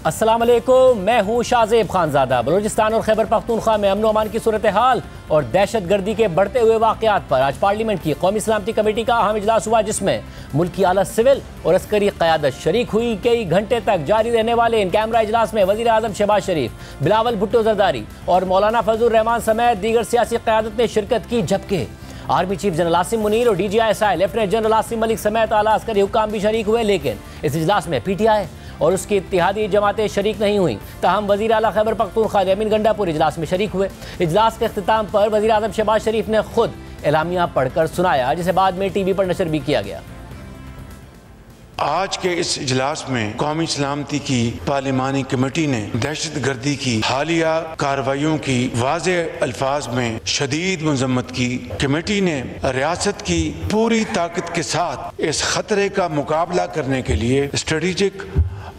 अस्सलाम वालेकुम, मैं हूँ शाहजेब खानजादा। बलूचिस्तान और खैबर पख्तूनख्वा में अमन अमान की सूरत हाल और दहशत गर्दी के बढ़ते हुए वाक़यात पर आज पार्लियामेंट की कौमी सलामती कमेटी का अहम इजलास हुआ, जिसमें मुल्क की आला सिविल और अस्करी क़यादत शरीक हुई। कई घंटे तक जारी रहने वाले इन कैमरा इजलास में वज़ीर आज़म शहबाज शरीफ, बिलावल भुट्टो जरदारी और मौलाना फजलुर रहमान समेत दीगर सियासी क़यादत ने शिरकत की, जबकि army chief general Asim Munir और DGI lieutenant general Asim Malik समेत आला अस्करी हुक्काम भी शरीक हुए। लेकिन इस इजलास में PTI और उसकी इत्तेहादी जमातें शरीक नहीं हुई। ताहम वज़ीर आला खैबर पख्तूनख्वा अमीन गंडापुर इजलास में शरीक हुए। इजलास के अख्तिताम पर वज़ीर आज़म शहबाज शरीफ ने खुद एलामिया पढ़कर सुनाया, जिसे बाद में TV पर नशर भी किया गया। आज के इस इजलास में कौमी सलामती की पार्लिमानी कमेटी ने दहशत गर्दी की हालिया कार्रवाइयों की वाज़ेह अल्फाज में शदीद मजम्मत की। कमेटी ने रियासत की पूरी ताकत के साथ इस खतरे का मुकाबला करने के लिए स्ट्रेटेजिक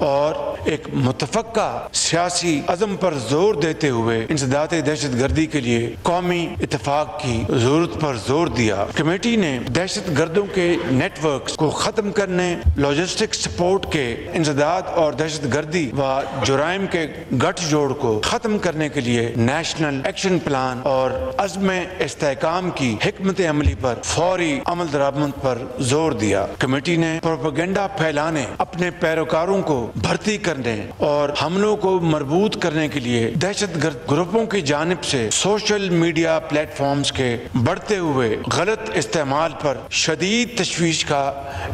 और एक मुतफ़क्का सियासी अज़म पर जोर देते हुए इंसदाद दहशत गर्दी के लिए कौमी इत्तेफाक की जरूरत पर जोर दिया। कमेटी ने दहशत गर्दों के नेटवर्क को ख़त्म करने, लॉजिस्टिक सपोर्ट के इंसदाद और दहशत गर्दी व जुराइम के गठजोड़ को ख़त्म करने के लिए नेशनल एक्शन प्लान और अज़्म इस्तेहकाम की हिकमत अमली पर फौरी अमल दरामद पर जोर दिया। कमेटी ने प्रोपेगेंडा फैलाने, अपने पैरोकारों को भर्ती करने और हमलों को मजबूत करने के लिए दहशत गर्द ग्रुपों की जानिब से सोशल मीडिया प्लेटफॉर्म्स के बढ़ते हुए गलत इस्तेमाल पर शदीद तशवीश का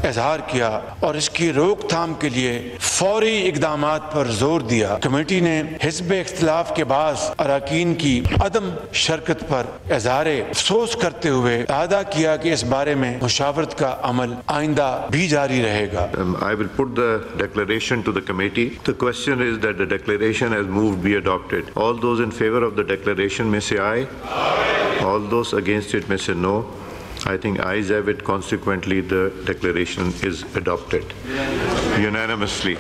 इजहार किया और इसकी रोकथाम के लिए फौरी इकदामात पर जोर दिया। कमेटी ने हिज़्ब इख्तिलाफ के बाज़ अरकान की अदम शिरकत पर इजहार अफसोस करते हुए वादा किया कि इस बारे में मुशावरत का अमल आइंदा भी जारी रहेगा। I will put the declaration to the committee. The question is that the declaration as moved be adopted. All those in favor of the declaration may say aye. All those against it may say no. I think ayes have it. Consequently, the declaration is adopted unanimously.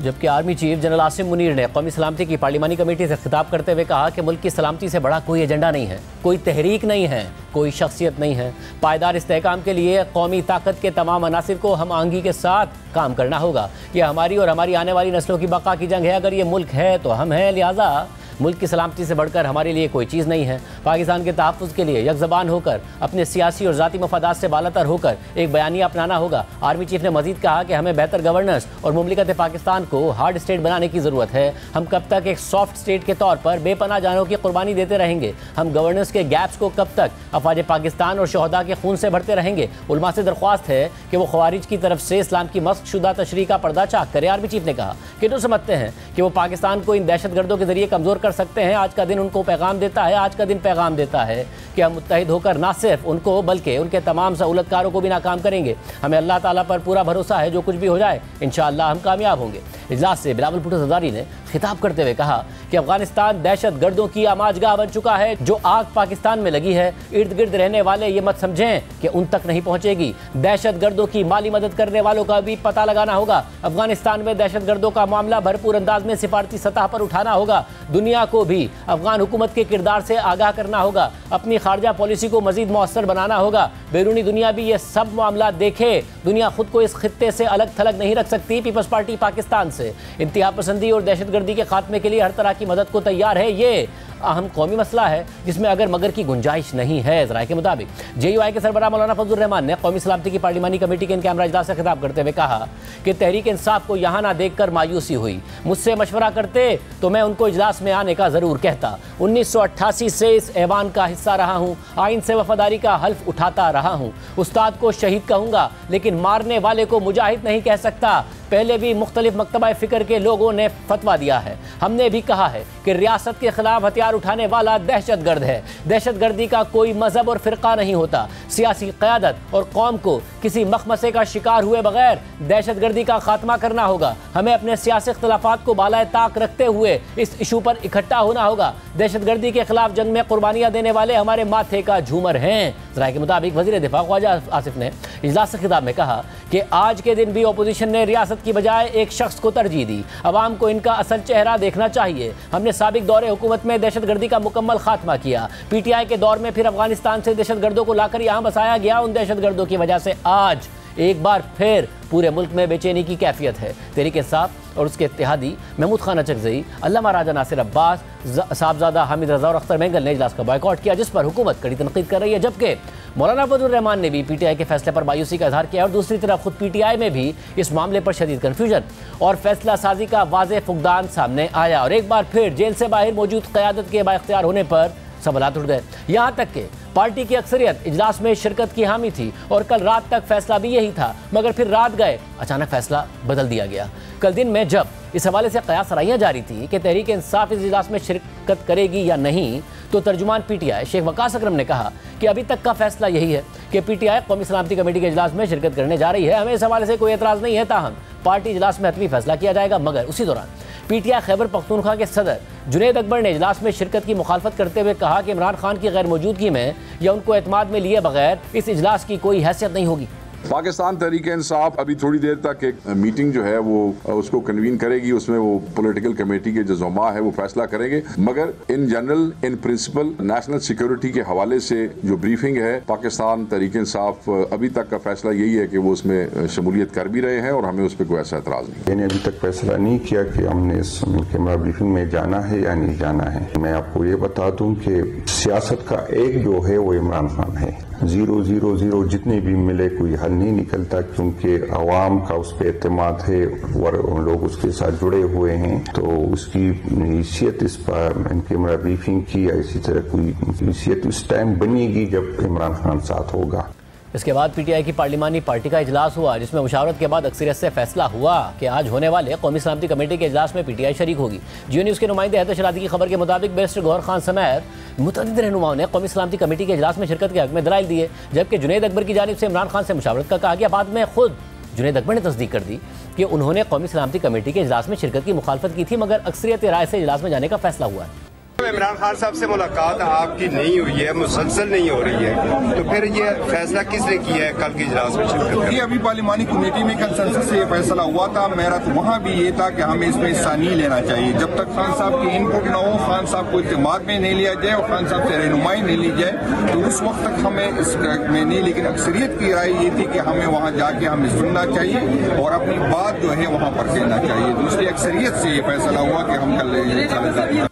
जबकि army chief general Asim Munir ने कौमी सलामती की पार्लिमानी committee से खिताब करते हुए कहा कि मुल्क की सलामती से बड़ा कोई एजेंडा नहीं है, कोई तहरीक नहीं है, कोई शख्सियत नहीं है। पायदार इस्तेहकाम के लिए कौमी ताकत के तमाम अनासिर को हम आंगी के साथ काम करना होगा। यह हमारी और हमारी आने वाली नस्लों की बका की जंग है। अगर ये मुल्क है तो हम हैं, लिहाजा मुल्क की सलामती से बढ़कर हमारे लिए कोई चीज़ नहीं है। पाकिस्तान के तहफ़्फ़ुज़ के लिए यकज़बान होकर, अपने सियासी और ज़ाती मफादात से बालातर होकर एक बयानिया अपनाना होगा। आर्मी चीफ ने मज़ीद कहा कि हमें बेहतर गवर्नेंस और मुमलिकत पाकिस्तान को हार्ड स्टेट बनाने की ज़रूरत है। हम कब तक एक सॉफ्ट स्टेट के तौर पर बेपनाह जानों की कुर्बानी देते रहेंगे? हम गवर्नेंस के गैप्स को कब तक अफवाज पाकिस्तान और शहदा के खून से भरते रहेंगे? उलमा से दरख्वास्त है कि वो ख़वारिज की तरफ से इस्लाम की मस्क शुदा तशरीह का पर्दा चाक करे। आर्मी चीफ ने कहा कि जो समझते हैं कि वो पाकिस्तान को इन दहशत गर्दों के जरिए कमज़ोर कर सकते हैं, आज का दिन उनको पैगाम देता है। आज का दिन पैगाम देता है कि हम मुत्तहिद होकर ना सिर्फ उनको बल्कि उनके तमाम सहूलतकारों को भी नाकाम करेंगे। हमें अल्लाह ताला पर पूरा भरोसा है, जो कुछ भी हो जाए इंशाअल्लाह हम कामयाब होंगे। इजलास से बिलावल भुट्टो जरदारी ने खिताब करते हुए कहा कि अफगानिस्तान दहशत गर्दों की आमाजगाह बन चुका है। जो आग पाकिस्तान में लगी है, इर्द गिर्द रहने वाले ये मत समझें कि उन तक नहीं पहुंचेगी। दहशत गर्दों की माली मदद करने वालों का भी पता लगाना होगा। अफगानिस्तान में दहशत गर्दों का मामला भरपूर अंदाज में सिफारती सतह पर उठाना होगा। दुनिया को भी अफगान हुकूमत के किरदार से आगाह करना होगा। अपनी खारजा पॉलिसी को मजीद मौसर बनाना होगा। बैरूनी दुनिया भी ये सब मामला देखे। दुनिया खुद को इस खित्ते से अलग थलग नहीं रख सकती। पीपल्स पार्टी पाकिस्तान से इंतहा पसंदी और दहशतगर्दी के खात्मे के लिए हर तरह की मदद को तैयार है। ये अहम कौमी मसला है जिसमें अगर मगर की गुंजाइश नहीं है। ज़राए के मुताबिक JUI के सरबराह मौलाना फजलुर रहमान ने कौमी सलामती की पार्लिमानी कमेटी के इन कैमरा इजलास से खिताब करते हुए कहा कि तहरीक इंसाफ को यहाँ ना देखकर मायूसी हुई। मुझसे मशवरा करते तो मैं उनको इजलास में आने का ज़रूर कहता। 1988 से इस ऐवान का हिस्सा रहा हूँ, आइन से वफादारी का हल्फ उठाता रहा हूँ। उस्ताद को शहीद कहूँगा लेकिन मारने वाले को मुजाहिद नहीं कह सकता। पहले भी मुख्तलिफ मकतबा फ़िक्र के लोगों ने फतवा दिया है। हमने भी कहा है कि रियासत के खिलाफ हथियार उठाने वाला दहशत गर्द है। दहशत गर्दी का कोई मजहब और फ़िरका नहीं होता। सियासी क़यादत और कौम को किसी मखमसे का शिकार हुए बगैर दहशत गर्दी का खात्मा करना होगा। हमें अपने सियासी इख्तिलाफ़ात को बालाए ताक रखते हुए इस इशू पर इकट्ठा होना होगा। दहशत गर्दी के खिलाफ जंग में कुर्बानियाँ देने वाले हमारे माथे का झूमर हैं। ज़राए के मुताबिक वज़ीर दिफ़ा ख्वाजा आसिफ ने इजलास से खिताब में कहा कि आज के दिन भी अपोजिशन ने रियासत की बजाय एक शख्स को तरजीह दी। अवाम को इनका असल चेहरा देखना चाहिए। हमने साबिक दौरे हुकूमत में दहशत गर्दी का मुकम्मल खात्मा किया। PTI के दौर में फिर अफगानिस्तान से दहशत गर्दों को लाकर यहाँ बसाया गया। उन दहशत गर्दों की वजह से आज एक बार फिर पूरे मुल्क में बेचैनी की कैफियत है। तहरीक इंसाफ और उसके इत्तेहादी महमूद खान अचकज़ई, अल्लामा राजा नासिर अब्बास, साहबजादा हामिद रजा और अख्तर मेंगल ने इजलास का बॉयकॉट किया, जिस पर हुकूमत कड़ी तनकीद कर रही है। जबकि मौलाना फजलुर रहमान ने भी पीटीआई के फैसले पर मायूसी का इजहार किया और दूसरी तरफ खुद पीटीआई में भी इस मामले पर शदीद कन्फ्यूजन और फैसला साजी का वाज़ेह फुकदान सामने आया और एक बार फिर जेल से बाहर मौजूद क़यादत के बाइख्तियार होने पर सवालात उठ गए। यहाँ तक कि पार्टी की अक्सरियत इजलास में शिरकत की हामी थी और कल रात तक फैसला भी यही था, मगर फिर रात गए अचानक फैसला बदल दिया गया। कल दिन में जब इस हवाले से कयास राइयां जारी थी कि तहरीक इंसाफ इस इजलास में शिरकत करेगी या नहीं, तो तर्जुमान पीटीआई शेख वकास अकरम ने कहा कि अभी तक का फैसला यही है कि पीटीआई कौमी सलामती कमेटी के इजलास में शिरकत करने जा रही है। हमें इस हवाले से कोई एतराज़ नहीं है, ताहम पार्टी इजलास में हतमी फैसला किया जाएगा। मगर उसी दौरान पीटीआई खैबर पख्तूनख्वा के सदर जुनैद अकबर ने इजलास में शिरकत की मुखालफत करते हुए कहा कि इमरान खान की गैर मौजूदगी में या उनको एतमाद में लिए बगैर इस इजलास की कोई हैसियत नहीं होगी। पाकिस्तान तहरीक इंसाफ अभी थोड़ी देर तक एक मीटिंग जो है वो उसको कन्वीन करेगी, उसमें वो पॉलिटिकल कमेटी के जो ज़ुमा है वो फैसला करेंगे। मगर in general in principle national security के हवाले से जो ब्रीफिंग है तहरीक इंसाफ अभी तक का फैसला यही है कि वो उसमें शमूलियत कर भी रहे हैं और हमें उस पर कोई ऐसा एतराज़ नहीं। मैंने अभी तक फैसला नहीं किया कि हमने इस कैमरा ब्रीफिंग में जाना है या नहीं जाना है। मैं आपको ये बता दूं कि सियासत का एक जो है वो इमरान खान है। 000 जितने भी मिले कोई हल नहीं निकलता, क्योंकि अवाम का उस पर एतमाद है और लोग उसके साथ जुड़े हुए हैं। तो उसकी हैसियत इस पर कैमरा ब्रीफिंग की या इसी तरह कोई हैसियत उस टाइम बनेगी जब इमरान खान साथ होगा। इसके बाद पीटीआई की पार्लिमानी पार्टी का इजलास हुआ, जिसमें मुशावरत के बाद अक्सरियत से फैसला हुआ कि आज होने वाले कौमी सलामती कमेटी के इजलास में पीटीआई शरीक होगी। जियो न्यूज़ के नुमाइंदे हैदर शरादी की खबर के मुताबिक बैरिस्टर गौहर खान समेत मुतअद्दिद रहनुमाओं ने कौमी सलामती कमेटी के इजलास में शिरकत के हक में दलाइल दिए, जबकि जुनैद अकबर की जानिब से इमरान खान से मुशावरत का कहा गया। बाद में खुद जुनैद अकबर ने तस्दीक कर दी कि उन्होंने कौमी सलामती कमेटी के इजलास में शिरकत की मुखालफत की थी, मगर अक्सरियत राय से इजलास में जाने का फैसला हुआ है। इमरान खान साहब से मुलाकात आपकी नहीं हुई है, मुसलसल नहीं हो रही है, तो फिर ये फैसला किसने किया है कल की इजलास में शिरकत करने? ये अभी पार्लिमानी कमेटी में कंसेंसस से ये फैसला हुआ था। मेरा तो वहाँ भी ये था कि हमें इसमें हिस्सा नहीं लेना चाहिए जब तक खान साहब की इनपुट न हो, खान साहब को इत्तेमाद में नहीं लिया जाए और खान साहब से रहनुमाई नहीं ली जाए, तो उस वक्त तक हमें इसमें नहीं। लेकिन अक्सरियत की राय ये थी कि हमें वहाँ जाके हमें सुनना चाहिए और अपनी बात जो है वहाँ पर कहना चाहिए। दूसरी अक्सरियत से ये फैसला हुआ कि हम कल।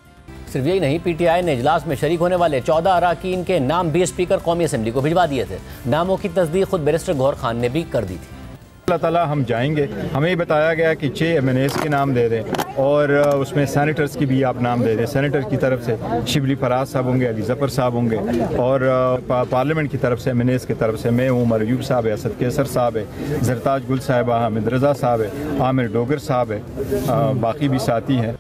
सिर्फ यही नहीं, पीटीआई ने इजलास में शरीक होने वाले 14 अराकीन के नाम भी स्पीकर कौमी असम्बली को भिजवा दिए थे। नामों की तस्दीक खुद बैरिस्टर गौहर खान ने भी कर दी थी। अल्लाह ताला हम जाएंगे, हमें बताया गया कि 6 MNAs के नाम दे दें और उसमें सेनेटर्स की भी आप नाम दे दें। सेनेटर की तरफ से शिबली फराज साहब होंगे, अली जफर साहब होंगे और पार्लियामेंट की तरफ से MNAs की तरफ से मैं हूँ, उमर अयूब साहब है, असद कैसर साहब है, जरताज गुल साहिबा, हामिद रजा साहब है, आमिर डोगर साहब है, बाकी भी साथी हैं।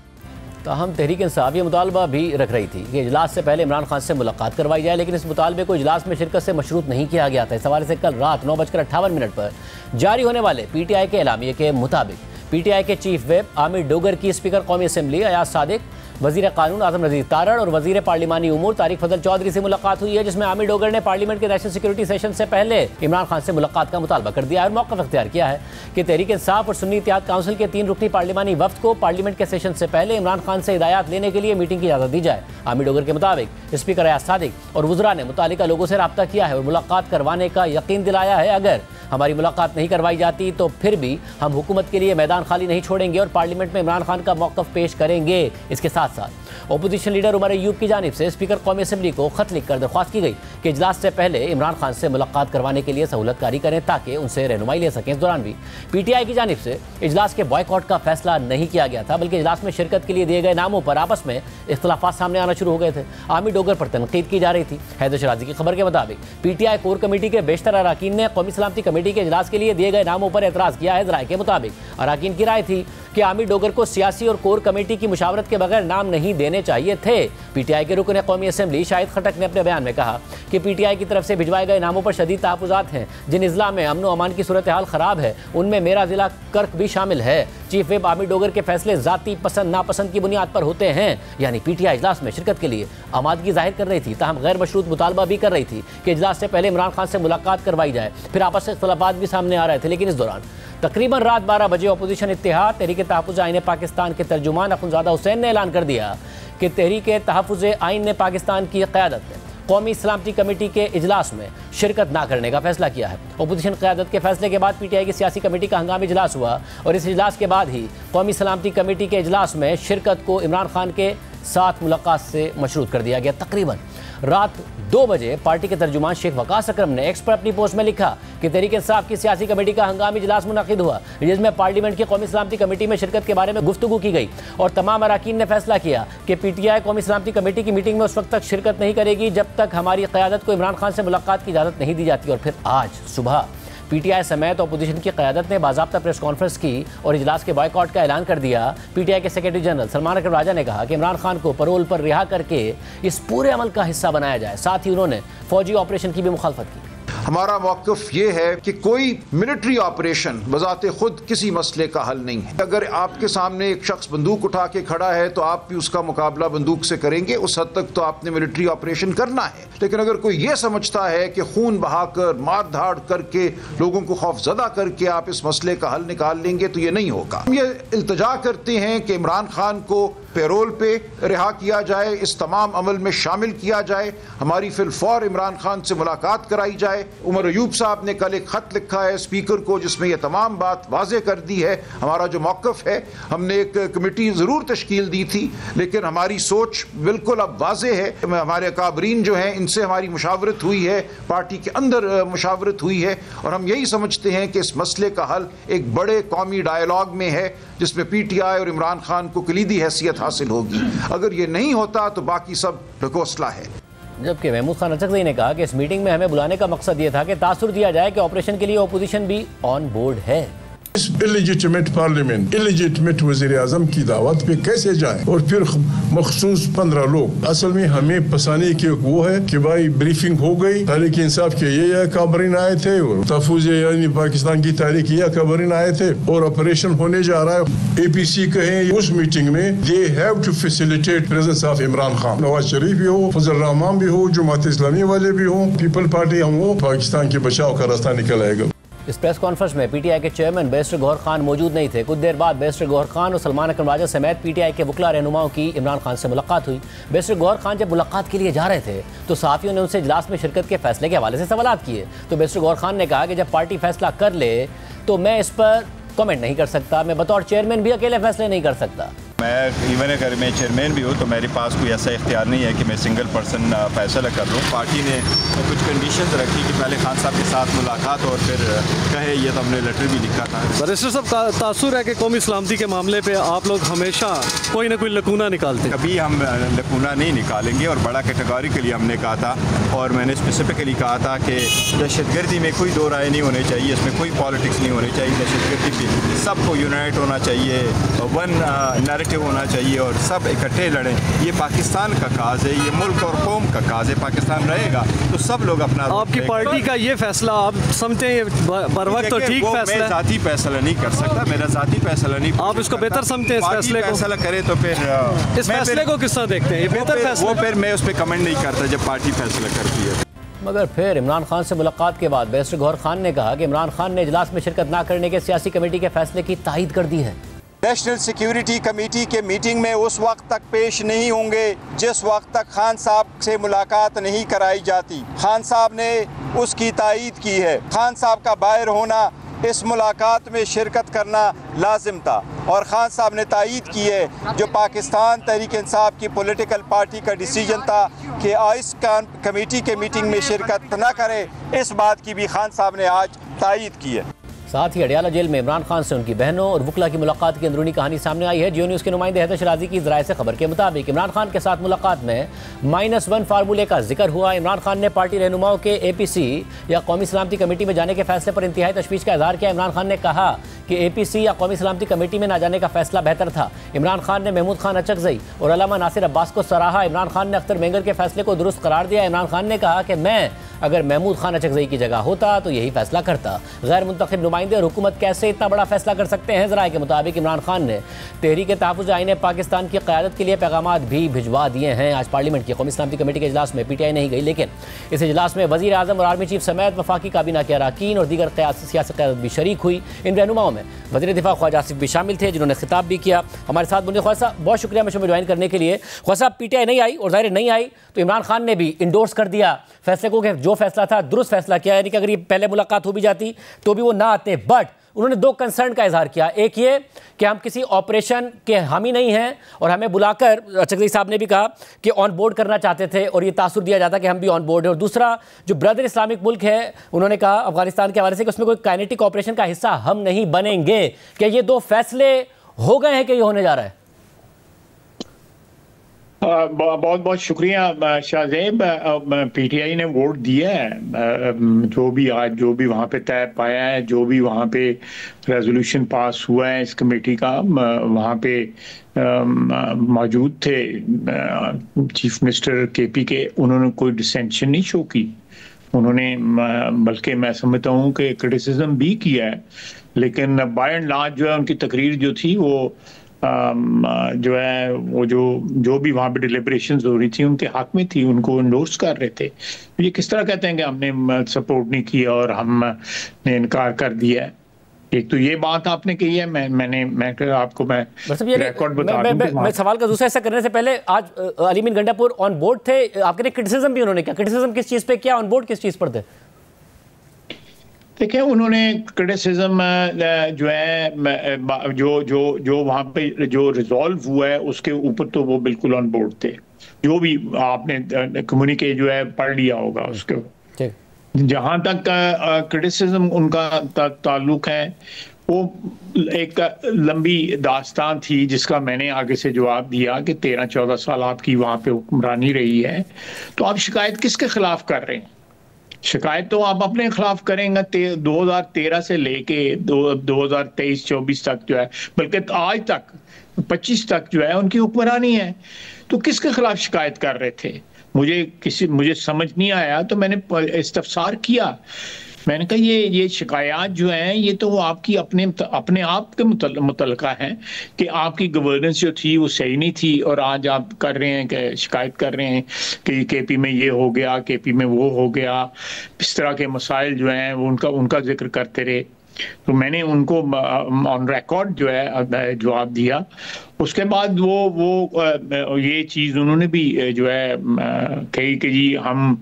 ताहम तहरीक इंसाफ ये मुतालबा भी रख रही थी कि इजलास से पहले इमरान खान से मुलाकात करवाई जाए, लेकिन इस मुतालबे को इजलास में शिरकत से मशरूत नहीं किया गया था। इस हवाले से कल रात 9:58 पर जारी होने वाले पीटीआई के एलामिये के मुताबिक पीटीआई के चीफ व्हिप आमिर डोगर की स्पीकर कौमी असम्बली अयाज सादिक, वजीर कानून आजम नज़ीर तारड़ और वजीर पार्लिमानी उमूर तारिक फजल चौधरी से मुलाकात हुई है, जिसमें आमिर डोगर ने पार्लियामेंट के नेशनल सिक्योरिटी सेशन से पहले इमरान खान से मुलाकात का मुतालबा कर दिया और मौक़िफ़ इख्तियार किया है कि तहरीक इंसाफ और सुन्नी इत्तेहाद काउंसिल के 3 रुकनी पार्लिमानी वफ्द को पार्लियामेंट के सेशन से पहले इमरान खान से हिदायत लेने के लिए मीटिंग की इजाज़त दी जाए। आमिर डोगर के मुताबिक स्पीकर अयाज सादिक और वज़रा ने मुतालिका लोगों से रब्ता किया है और मुलाकात करवाने का यकीन दिलाया है। अगर हमारी मुलाकात नहीं करवाई जाती तो फिर भी हम हुकूमत के लिए मैदान खाली नहीं छोड़ेंगे और पार्लियामेंट में इमरान खान का मौक़िफ़ पेश करेंगे। इसके साथ साथ अपोजिशन लीडर उमर अयूब की जानिब से स्पीकर कौमी असम्बली को खत लिखकर दरख्वास्त की गई कि इजलास से पहले इमरान खान से मुलाकात करवाने के लिए सहूलत कारी करें ताकि उनसे रहनुमाई ले सकें। इस दौरान भी पीटीआई की जानिब से इजलास के बॉयकॉट का फैसला नहीं किया गया था, बल्कि इजलास में शिरकत के लिए दिए गए नामों पर आपस में इख्तलाफात सामने आना शुरू हो गए थे। आमिर डोगर पर तनकीद की जा रही थी। हैदर शराजी की खबर के मुताबिक पीटीआई कोर कमेटी के बेशतर अराकीन ने कौमी सलामती कमेटी के इजलास के लिए दिए गए नामों पर एतराज़ किया है। राय के मुताबिक अराकीन की राय थी कि आमिर डोगर को सियासी और कोर कमेटी की मुशावरत के बगैर नाम नहीं देने चाहिए थे। पीटीआई के रुकन कौमी असम्बली शाहिद खटक ने अपने बयान में कहा कि पीटीआई की तरफ से भिजवाए गए नामों पर शदीद तहफ़्फ़ुज़ात हैं। जिन इज़ला में अमन व अमान की सूरत हाल ख़राब है उनमें मेरा ज़िला कर्क भी शामिल है। चीफ व्हिप आमिर डोगर के फैसले ज़ाती पसंद नापसंद की बुनियाद पर होते हैं। यानी पीटीआई इजलास में शिरकत के लिए आमादगी जाहिर कर रही थी, ताहम गैर मशरूत मुतालबा भी कर रही थी कि इजलास से पहले इमरान खान से मुलाकात करवाई जाए। फिर आपस से इख्तलाफात भी सामने आ रहे थे, लेकिन इस दौरान तकरीबन रात 12 बजे अपोजिशन इत्तेहाद तहरीक तहफ़्फ़ुज़ आईन पाकिस्तान के तर्जुमान अख़ुंज़ादा हुसैन ने ऐलान कर दिया कि तहरीक तहफ़्फ़ुज़ आईन ने पाकिस्तान की क़यादत में कौमी सलामती कमेटी के इजलास में शिरकत ना करने का फैसला किया है। अपोजिशन क़यादत के फैसले के बाद पीटीआई की सियासी कमेटी का हंगामी इजलास हुआ और इस इजलास के बाद ही कौमी सलामती कमेटी के इजलास में शिरकत को इमरान खान के साथ मुलाकात से मशरूत कर दिया गया। तकरीबन रात 2 बजे पार्टी के तर्जुमान शेख वकास अकरम ने एक्स पर अपनी पोस्ट में लिखा कि तहरीक इंसाफ की सियासी कमेटी का हंगामी इजलास मुनक़िद हुआ, जिसमें पार्लियामेंट की कौमी सलामती कमेटी में शिरकत के बारे में गुफ्तगू की गई और तमाम अरकान ने फैसला किया कि पीटीआई कौमी सलामती कमेटी की मीटिंग में उस वक्त तक शिरकत नहीं करेगी जब तक हमारी क़यादत को इमरान खान से मुलाकात की इजाज़त नहीं दी जाती। और फिर आज सुबह पीटीआई समेत अपोजिशन की क़यादत ने बाज़ाब्ता प्रेस कॉन्फ्रेंस की और इजलास के बॉयकॉट का ऐलान कर दिया। पीटीआई के सेक्रेटरी जनरल सलमान अकरम राजा ने कहा कि इमरान खान को पैरोल पर रिहा करके इस पूरे अमल का हिस्सा बनाया जाए। साथ ही उन्होंने फौजी ऑपरेशन की भी मुखालफत की। हमारा मौक़िफ़ ये है कि कोई मिलिट्री ऑपरेशन बज़ाते खुद किसी मसले का हल नहीं है। अगर आपके सामने एक शख्स बंदूक उठा के खड़ा है तो आप भी उसका मुकाबला बंदूक से करेंगे, उस हद तक तो आपने मिलिट्री ऑपरेशन करना है। लेकिन अगर कोई ये समझता है कि खून बहाकर मार धाड़ करके लोगों को खौफजदा करके आप इस मसले का हल निकाल लेंगे तो ये नहीं होगा। हम ये इल्तजा करते हैं कि इमरान खान को पैरोल पे रिहा किया जाए, इस तमाम अमल में शामिल किया जाए, हमारी फिलफौर इमरान खान से मुलाकात कराई जाए। उमर अयूब साहब ने कल एक खत लिखा है स्पीकर को जिसमें यह तमाम बात वाज़े कर दी है। हमारा जो मौक़िफ़ है, हमने एक कमेटी ज़रूर तश्कील दी थी लेकिन हमारी सोच बिल्कुल अब वाज़े है। हमारे अकाबरीन जो हैं इनसे हमारी मुशावरत हुई है, पार्टी के अंदर मुशावरत हुई है और हम यही समझते हैं कि इस मसले का हल एक बड़े कौमी डायलॉग में है जिसमें पीटीआई और इमरान खान को कलीदी हैसियत हासिल होगी। अगर ये नहीं होता तो बाकी सब ढकोसला है। जबकि महमूद खान अचकज़ई ने कहा कि इस मीटिंग में हमें बुलाने का मकसद ये था कि तासुर दिया जाए कि ऑपरेशन के लिए अपोजिशन भी ऑन बोर्ड है। इस इलिजिटिमेट पार्लियामेंट इलिजिटिमेट वज़ीर आज़म की दावत पे कैसे जाए और फिर मखसूस 15 लोग। असल में हमें फंसाने की वो है कि भाई ब्रीफिंग हो गई, तहरीक इंसाफ के ये काबरीन आए थे और तहफ़्फ़ुज़ यानी पाकिस्तान की तारीख ये काबरीन आए थे और ऑपरेशन होने जा रहा है। APC कहें उस मीटिंग में they have to facilitate presence of Imran Khan, Nawaz Sharif भी हो, फजल रहमान भी हो, जमात इस्लामी वाले भी हो, पीपल पार्टी हम हो, पाकिस्तान के बचाव का रास्ता निकल आएगा। इस प्रेस कॉन्फ्रेंस में पीटीआई के चेयरमैन बैरिस्टर गौहर खान मौजूद नहीं थे। कुछ देर बाद बैरिस्टर गौहर खान और सलमान अकरम राजा समेत पीटीआई के वकला रहनुमाओं की इमरान खान से मुलाकात हुई। बैरिस्टर गौहर खान जब मुलाकात के लिए जा रहे थे तो सहाफ़ियों ने उनसे इजलास में शिरकत के फैसले के हवाले से सवाल किए। तो बैरिस्टर गौहर खान ने कहा कि जब पार्टी फैसला कर ले तो मैं इस पर कमेंट नहीं कर सकता, मैं बतौर चेयरमैन भी अकेले फैसले नहीं कर सकता। मैं इवन अगर मैं चेयरमैन भी हूँ तो मेरे पास कोई ऐसा इख्तियार नहीं है कि मैं सिंगल पर्सन फैसला कर लूँ। पार्टी ने कुछ कंडीशंस रखी कि पहले खान साहब के साथ मुलाकात और फिर कहे, ये तो हमने लेटर भी लिखा था। बैरिस्टर साहब, तासुर है कि कौमी सलामती के मामले पे आप लोग हमेशा कोई ना कोई लकूना निकालते हैं। कभी हम लकूना नहीं निकालेंगे और बड़ा कैटेगोरिकली हमने कहा था और मैंने स्पेसिफिकली कहा था कि दहशतगर्दी में कोई दो राय नहीं होनी चाहिए, इसमें कोई पॉलिटिक्स नहीं होनी चाहिए। दहशतगर्दी पे सबको यूनाइट होना चाहिए, वन नैरेटिव होना चाहिए और सब इकट्ठे लड़ें। ये पाकिस्तान का काज है, ये मुल्क और कौम का काज है। पाकिस्तान रहेगा तो सब लोग अपना। आपकी पार्टी का ये फैसला आप समझते हैं बर वक्त तो ठीक फैसला? मैं ज़ाती फैसला नहीं कर सकता, मेरा ज़ाती फैसला नहीं। आप इसको बेहतर समझते हैं? इस फैसले को फैसला करे तो फिर इस फैसले को किस तरह देखते हैं? ये बेहतर फैसला? वो फिर मैं उस पर कमेंट नहीं करता जब पार्टी फैसला करती है। मगर फिर इमरान खान से मुलाकात के बाद बैरिस्टर गौहर खान ने कहा कि इमरान खान ने इजलास में शिरकत न करने के सियासी कमेटी के फैसले की तायीद कर दी है। नेशनल सिक्योरिटी कमेटी के मीटिंग में उस वक्त तक पेश नहीं होंगे जिस वक्त तक खान साहब से मुलाकात नहीं कराई जाती। खान साहब ने उसकी तायीद की है। खान साहब का बाहर होना, इस मुलाकात में शिरकत करना लाजिम था और खान साहब ने तायीद की है। जो पाकिस्तान तहरीक इंसाफ की पॉलिटिकल पार्टी का डिसीजन था कि इस कमेटी के मीटिंग में शिरकत न करे, इस बात की भी खान साहब ने आज तायीद की है। साथ ही अडियाला जेल में इमरान खान से उनकी बहनों और वकला की मुलाकात की अंदरूनी कहानी सामने आई है। जियो न्यूज़ के नुमाइंदे हैदर शराजी की ज़राए से खबर के मुताबिक इमरान खान के साथ मुलाकात में -1 फार्मूले का जिक्र हुआ। इमरान खान ने पार्टी रहनुमाओं के APC या कौमी सलामती कमेटी में जाने के फैसले पर इंतहाई तशवीश का इजहार किया। इमरान खान ने कहा कि APC या कौमी सलामती कमेटी में न जाने का फैसला बेहतर था। इमरान खान ने महमूद खान अचकज़ई और अल्लामा नासिर अब्बास को सराहा। इमरान खान ने अख्तर मेंगर के फैसले को दुरुस्त करार दिया। इमरान खान ने कहा कि मैं अगर महमूद खान अचकज़ई की जगह होता तो यही फैसला करता। गैर मुंतखब नुमाइंदे और हुकूमत कैसे इतना बड़ा फैसला कर सकते हैं? ज़राए के मुताबिक इमरान खान ने तहरीक तहफ़्फ़ुज़ आईन पाकिस्तान की क़यादत के लिए पैगामात भी भिजवा दिए हैं। आज पार्लियामेंट की कौमी सलामती कमेटी के इजलास में PTI नहीं गई, लेकिन इस इजलास में वज़ीर आज़म और आर्मी चीफ समेत वफाकी काबीना के अरकान और दीगर सियासी क़यादत भी शरीक हुई। इन रहनुमाओं में वज़ीर दिफा ख्वाजा आसिफ भी शामिल थे, जिन्होंने खिताब भी किया। हमारे साथ बुनियाद ख्वाजा साहब, बहुत शुक्रिया मशो में ज्वाइन करने के लिए। ख्वाजा साहब, PTI नहीं आई और ज़ाहिर नहीं आई तो इमरान खान ने भी इंडोर्स कर दिया फैसले को कि जो फैसला था दुरुस्त फैसला किया, यानी कि अगर ये पहले मुलाकात हो भी जाती तो भी वो ना आते। बट उन्होंने दो कंसर्न का इजहार किया, एक ये कि हम किसी ऑपरेशन के हामी नहीं हैं और हमें बुलाकर अचकज़ई साहब ने भी कहा कि ऑन बोर्ड करना चाहते थे और ये तासुर दिया जाता कि हम भी ऑन बोर्ड है। और दूसरा जो ब्रदर इस्लामिक मुल्क है, उन्होंने कहा अफगानिस्तान के हवाले से कि उसमें कोई काइनेटिक ऑपरेशन का हिस्सा हम नहीं बनेंगे। क्या ये दो फैसले हो गए हैं कि ये होने जा रहा है? बहुत बहुत शुक्रिया शाहजेब। PTI ने वोट दिया है, जो भी वहाँ पे तय पाया है, जो भी वहाँ पे रेजोल्यूशन पास हुआ है इस कमेटी का, वहाँ पे मौजूद थे चीफ मिनिस्टर KP के, उन्होंने कोई डिसेंशन नहीं शो की। उन्होंने बल्कि मैं समझता हूँ कि क्रिटिसिज्म भी किया है, लेकिन बाय एंड लार्ज जो है उनकी तकरीर जो थी वो जो है वो जो भी वहाँ पे डिलिब्रेशंस हो रही थी उनके हक में थी, उनको इंडोर्स कर रहे थे। ये किस तरह कहते हैं कि हमने सपोर्ट नहीं किया और हमने इनकार कर दिया है? एक तो ये बात आपने कही है, मैं आपको रिकॉर्ड बता दूं। मैं सवाल का दूसरा हिस्सा करने से पहले, आज Ali mean Gandapur on board थे, आपके क्रिटिसिज्म भी उन्होंने किया। क्रिटिसिज्म किस चीज़ पे किया, ऑन बोर्ड किस चीज़ पर थे? देखिए, उन्होंने क्रिटिसिज्म जो है जो वहाँ पे जो रिजॉल्व हुआ है उसके ऊपर तो वो बिल्कुल ऑन बोर्ड थे। जो भी आपने कम्युनिके जो है पढ़ लिया होगा उसके, जहाँ तक क्रिटिसिज्म उनका ताल्लुक है, वो एक लंबी दास्तान थी जिसका मैंने आगे से जवाब दिया कि 13-14 साल आपकी वहाँ पे हुक्मरानी रही है, तो आप शिकायत किसके खिलाफ कर रहे हैं? शिकायत तो आप अपने खिलाफ करेंगे 2013 से लेके 2023-24 तक जो है, बल्कि आज तक 25 तक जो है उनकी हुक्मरानी है। तो किसके खिलाफ शिकायत कर रहे थे? मुझे समझ नहीं आया, तो मैंने इस्तफसार किया। मैंने कहा ये शिकायत जो हैं ये तो वो आपकी अपने आप के मुतल्लिका हैं कि आपकी गवर्नेंस जो थी वो सही नहीं थी, और आज आप कर रहे हैं कि शिकायत कर रहे हैं कि KP में ये हो गया, KP में वो हो गया। इस तरह के मसाइल जो हैं वो उनका जिक्र करते रहे। तो मैंने उनको ऑन रिकॉर्ड जो है जवाब दिया। उसके बाद वो ये चीज़ उन्होंने भी जो है कही कि जी हम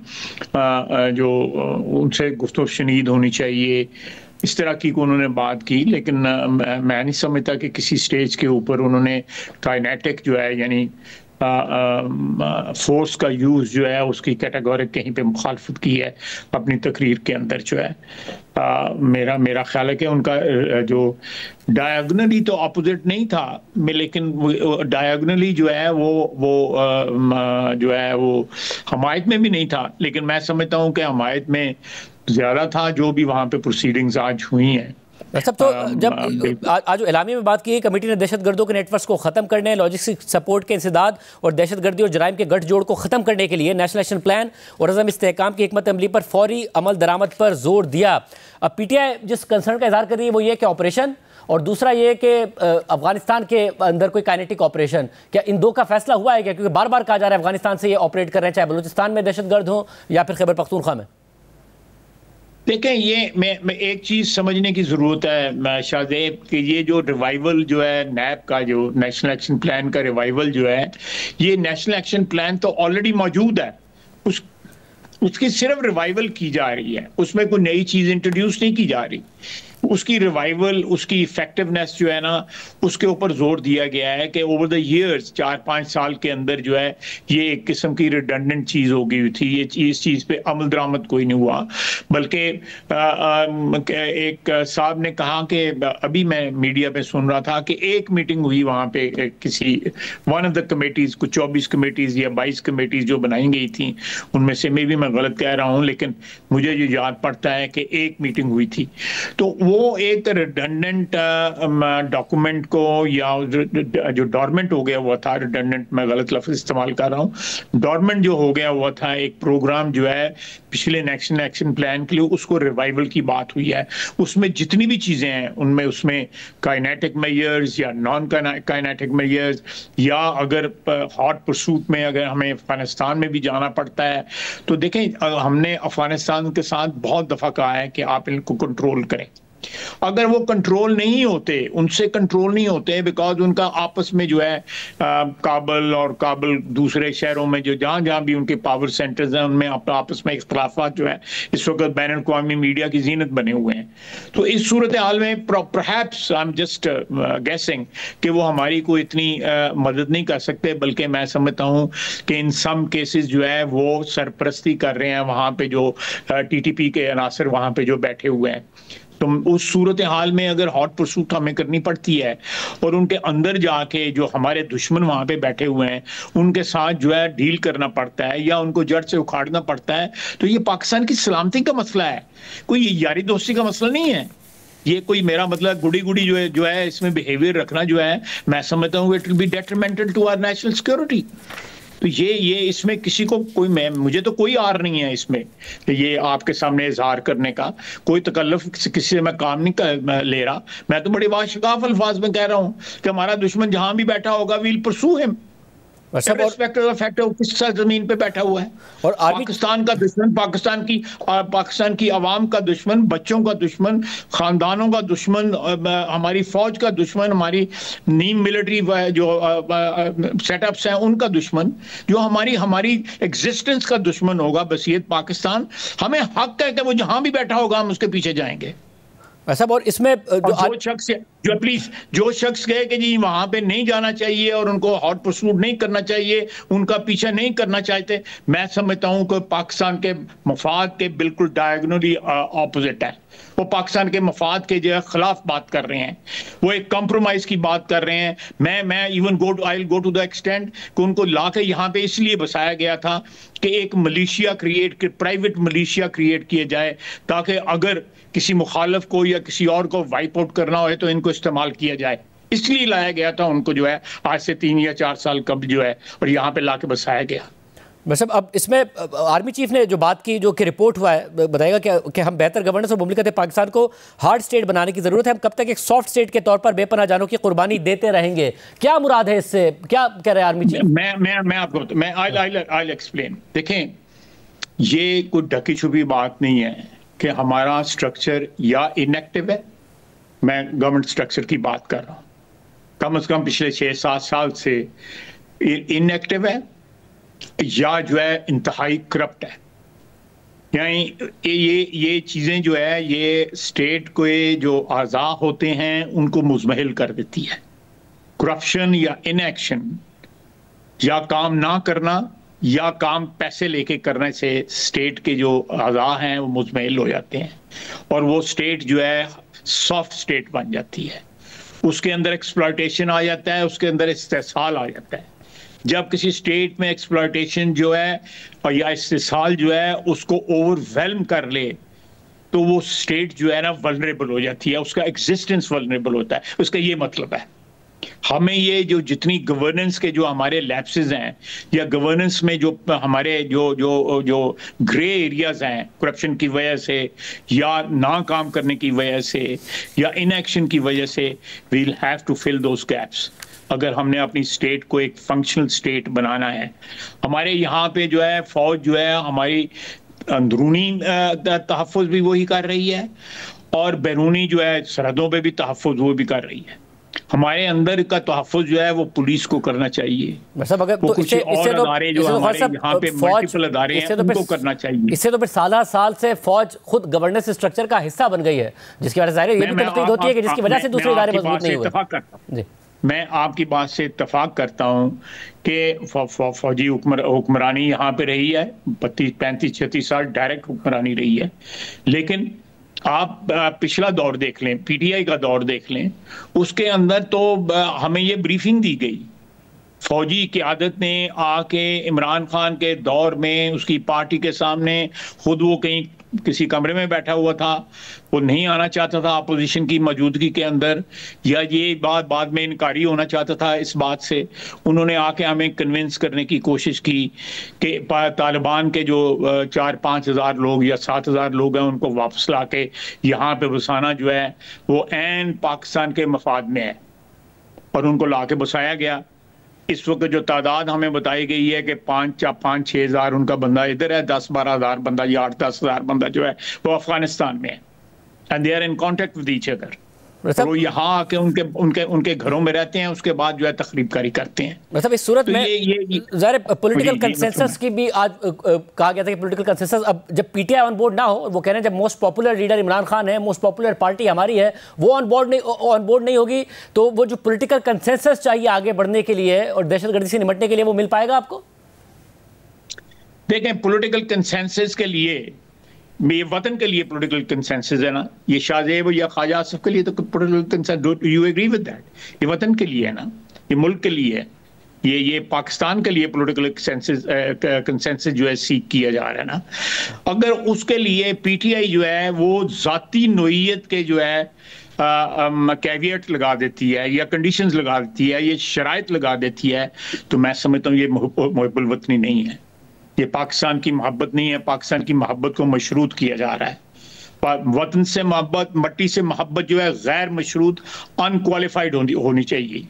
जो उनसे गुफ्तगू शनीद होनी चाहिए, इस तरह की उन्होंने बात की। लेकिन मैं नहीं समझता कि किसी स्टेज के ऊपर उन्होंने काइनेटिक जो है यानी फोर्स का यूज़ जो है उसकी कैटेगोरी कहीं पे मुखालफत की है अपनी तकरीर के अंदर जो है। मेरा ख्याल है कि उनका जो डायगोनली तो अपोजिट नहीं था, लेकिन डायगोनली जो है वो जो है वो हमायत में भी नहीं था, लेकिन मैं समझता हूँ कि हमायत में ज़्यादा था जो भी वहाँ पे प्रोसीडिंग्स आज हुई हैं। सब तो जब आज एलामी में बात की, कमेटी ने दहशतगर्दों के नेटवर्क्स को ख़त्म करने, लॉजिस्टिक सपोर्ट के इंसदाद और दहशतगर्दी और जराइम के गठजोड़ को ख़त्म करने के लिए नेशनल एक्शन प्लान और अज़म इस्तेहकाम की हिकमत अमली पर फौरी अमल दरामद पर जोर दिया। अब PTI जिस कंसर्न का इजहार कर रही है वो ये कि ऑपरेशन, और दूसरा ये कि अफगानिस्तान के अंदर कोई काइनेटिक ऑपरेशन, क्या इन दो का फैसला हुआ है क्या? क्योंकि बार बार कहा जा रहा है अफगानिस्तान से ये ऑपरेट कर रहे हैं, चाहे बलूचिस्तान में दहशतगर्द हों या फिर खैबर पख्तूनख्वा में। देखें, ये मैं एक चीज़ समझने की ज़रूरत है शाहजेब कि ये जो रिवाइवल जो है NAP का, जो नेशनल एक्शन प्लान का रिवाइवल जो है, ये नेशनल एक्शन प्लान तो ऑलरेडी मौजूद है, उसकी सिर्फ रिवाइवल की जा रही है, उसमें कोई नई चीज़ इंट्रोड्यूस नहीं की जा रही। उसकी रिवाइवल, उसकी इफेक्टिवनेस जो है ना, उसके ऊपर जोर दिया गया है कि ओवर द इयर्स 4-5 साल के अंदर जो है ये एक किस्म की रिडंडेंट चीज़ हो गई थी। ये इस चीज़ पे अमल दरामद कोई नहीं हुआ, बल्कि एक साहब ने कहा कि अभी मैं मीडिया पे सुन रहा था कि एक मीटिंग हुई वहाँ पे किसी वन ऑफ द कमेटीज़, कुछ 24 कमेटीज़ या 22 कमेटीज़ जो बनाई गई थी, उनमें से मैं गलत कह रहा हूँ, लेकिन मुझे जो याद पड़ता है कि एक मीटिंग हुई थी। तो वो वो एक रिडंडेंट डॉक्यूमेंट को, या जो डॉर्मेंट हो गया हुआ था, रिडंडेंट मैं गलत लफ्ज इस्तेमाल कर रहा हूँ, डॉर्मेंट जो हो गया हुआ था एक प्रोग्राम जो है पिछले नेशनल एक्शन प्लान के लिए, उसको रिवाइवल की बात हुई है। उसमें जितनी भी चीजें हैं उनमें उसमें काइनेटिक मेजर्स या नॉन काइनेटिक मेजर्स, या अगर हॉट परसूट में अगर हमें अफगानिस्तान में भी जाना पड़ता है तो देखें, हमने अफगानिस्तान के साथ बहुत दफा कहा है कि आप इनको कंट्रोल करें। अगर वो कंट्रोल नहीं होते, उनसे कंट्रोल नहीं होते, बिकॉज उनका आपस में जो है काबुल और काबुल दूसरे शहरों में जो जहां जहां भी उनके पावर सेंटर्स हैं उनमें आपस में इख्तलाफात जो है इस वक्त बैन अवी मीडिया की जीनत बने हुए हैं। तो इस सूरत हाल में perhaps I am just guessing कि वो हमारी कोई इतनी मदद नहीं कर सकते, बल्कि मैं समझता हूँ कि इन सम केसेस जो है वो सरपरस्ती कर रहे हैं वहां पे जो TTP के अनासर वहां पे जो बैठे हुए हैं। तो उस सूरत हाल में अगर हॉट परसूट हमें करनी पड़ती है और उनके अंदर जाके जो हमारे दुश्मन वहां पे बैठे हुए हैं उनके साथ जो है डील करना पड़ता है या उनको जड़ से उखाड़ना पड़ता है, तो ये पाकिस्तान की सलामती का मसला है, कोई यारी दोस्ती का मसला नहीं है। ये कोई मेरा मतलब गुड़ी जो है इसमें बिहेवियर रखना जो है, मैं समझता हूँ it will be detrimental to our national security. तो ये इसमें किसी को कोई, मुझे तो कोई आर नहीं है इसमें कि ये आपके सामने इजहार करने का, कोई तकल्लुफ किसी से मैं काम नहीं ले रहा। मैं तो बड़े वाशगाफ अल्फाज में कह रहा हूँ कि हमारा दुश्मन जहां भी बैठा होगा वील परसू हिम, किस जमीन पे बैठा हुआ है। और पाकिस्तान का दुश्मन, पाकिस्तान की आवाम का दुश्मन, बच्चों का दुश्मन, खानदानों का दुश्मन, हमारी फौज का दुश्मन, हमारी नीम मिलिट्री जो सेटअप्स हैं उनका दुश्मन, जो हमारी एग्जिस्टेंस का दुश्मन होगा बसीयत पाकिस्तान, हमें हक है कि वो जहां भी बैठा होगा हम उसके पीछे जाएंगे। वैसा और इसमें जो शख्स कहे कि जी वहां पे नहीं जाना चाहिए और उनको हॉट परसूट नहीं करना चाहिए, उनका पीछा नहीं करना चाहते, मैं समझता हूं कि पाकिस्तान के मफाद के बिल्कुल डायगोनली ऑपोजिट है। वो पाकिस्तान के मफाद के जो खिलाफ बात कर रहे हैं, वो एक कॉम्प्रोमाइज की बात कर रहे हैं। मैं even I will go to the extent कि उनको लाके यहाँ पे इसलिए बसाया गया था कि एक मलेशिया प्राइवेट मलेशिया क्रिएट किया जाए, ताकि अगर किसी मुखालिफ को या किसी और को वाइप आउट करना हो तो इनको इस्तेमाल किया जाए। इसलिए लाया गया था उनको जो है आज से 3 या 4 साल कब जो है, और यहाँ पे लाके बसाया गया। वैसे अब इसमें आर्मी चीफ ने जो बात की, जो कि रिपोर्ट हुआ है, बताएगा कि हम बेहतर गवर्नेंस और मुमलिकत पाकिस्तान को हार्ड स्टेट बनाने की जरूरत है, हम कब तक एक सॉफ्ट स्टेट के तौर पर बेपनाह जानों की कुर्बानी देते रहेंगे, क्या मुराद है इससे, क्या कह रहे हैं आर्मी चीफ? मैं आपको आई एक्सप्लेन। देखें, ये कोई ढकी छुपी बात नहीं है कि हमारा स्ट्रक्चर या इनएक्टिव है, मैं गवर्नमेंट स्ट्रक्चर की बात कर रहा हूँ, कम से कम पिछले 6-7 साल से इनएक्टिव है, या जो है इंतहाई करप्ट है। यानी ये चीजें जो है ये स्टेट के जो आज़ा होते हैं उनको मुज़महिल कर देती है। करप्शन या इनएक्शन, या काम ना करना या काम पैसे लेके करने से स्टेट के जो आज़ा हैं वो मुज़महिल हो जाते हैं और वो स्टेट जो है सॉफ्ट स्टेट बन जाती है। उसके अंदर एक्सप्लॉयटेशन आ जाता है, उसके अंदर इस्तेसाल आ जाता है। जब किसी स्टेट में एक्सप्लॉयटेशन जो है या इस्तेसाल जो है उसको ओवरवेल्म कर ले तो वो स्टेट जो है ना वल्नरेबल हो जाती है, उसका एग्जिस्टेंस वल्नरेबल होता है। उसका ये मतलब है हमें ये जो जितनी गवर्नेंस के जो हमारे लैप्सेस हैं या गवर्नेंस में जो हमारे जो ग्रे एरियाज हैं करप्शन की वजह से या ना काम करने की वजह से या इनएक्शन की वजह से, we will have to fill those gaps. अगर हमने अपनी स्टेट को एक फंक्शनल स्टेट बनाना है, हमारे यहाँ पे जो है फौज जो है हमारी अंदरूनी तहफ़्फ़ुज़ भी वही कर रही है और बैरूनी जो है सरहदों पे भी तहफ़्फ़ुज़ वो भी कर रही है। हमारे अंदर का तहफ़्फ़ुज़ जो है वो पुलिस को करना चाहिए। मतलब अगर तो कुछ और अदारे जो हमारे यहाँ पे मल्टीपल अदारे हैं उनको करना चाहिए। इससे तो फिर साल से फौज खुद गवर्नेंस स्ट्रक्चर का हिस्सा बन गई है, जिसकी वजह से ये भी तस्दीक होती है कि जिसकी वजह से दूसरे इदारे मजबूत नहीं हुए। मैं आपकी बात से इत्तफाक करता हूँ कि फौजी हुक्मरानी यहाँ पे रही है 35-36 साल डायरेक्ट हुक्मरानी रही है, लेकिन आप पिछला दौर देख लें, पीटीआई का दौर देख लें, उसके अंदर तो हमें ये ब्रीफिंग दी गई फौजी क़यादत ने आके इमरान खान के दौर में उसकी पार्टी के सामने खुद वो कहीं किसी कमरे में बैठा हुआ था, वो नहीं आना चाहता था अपोजिशन की मौजूदगी के अंदर, या ये बात बाद में इनकारी होना चाहता था इस बात से। उन्होंने आके हमें कन्विंस करने की कोशिश की कि तालिबान के जो 4-5 हज़ार लोग या 7 हज़ार लोग हैं उनको वापस ला के यहाँ पे बसाना जो है वो ऐन पाकिस्तान के मफाद में है, और उनको ला के बसाया गया। इस वक्त जो तादाद हमें बताई गई है कि 5-6 हज़ार उनका बंदा इधर है, 10-12 हज़ार बंदा या 8-10 हज़ार बंदा जो है वो अफगानिस्तान में है, and they are in contact with each other. वो यहाँ आके उनके घरों में रहते हैं, उसके बाद जो है तकरीबकारी करते हैं। मतलब इस सूरत में ज़ाहिर पॉलिटिकल कंसेंसस की भी आज कहा गया था कि पॉलिटिकल कंसेंसस अब जब पीटीआई ऑन बोर्ड ना हो, वो कह रहे हैं जब most popular leader Imran Khan है, मोस्ट पॉपुलर पार्टी हमारी है, वो ऑन बोर्ड नहीं होगी, तो वो जो पॉलिटिकल कंसेंसस चाहिए आगे बढ़ने के लिए और दहशतगर्दी से निपटने के लिए, वो मिल पाएगा आपको? देखें, पॉलिटिकल कंसेंसस के लिए, ये वतन के लिए पॉलिटिकल कंसेंसस है ना, ये शाहजेब या ख्वाजा आसिफ के लिए तो political consensus, you agree with that? ये वतन के लिए है ना, ये मुल्क के लिए है, ये पाकिस्तान के लिए पॉलिटिकल कंसेंसस जो है सीख किया जा रहा है ना। अगर उसके लिए पीटीआई जो है वो जाती नोयत के जो है कैवियट लगा देती है या कंडीशंस लगा देती है, ये शराइत लगा देती है, तो मैं समझता हूँ ये मुहब्बुल वतनी नहीं है, ये पाकिस्तान की मोहब्बत नहीं है। पाकिस्तान की मोहब्बत को मशरूत किया जा रहा है। वतन से मोहब्बत, मट्टी से मोहब्बत जो है गैर मशरूत, अनक्वालिफाइड होनी चाहिए।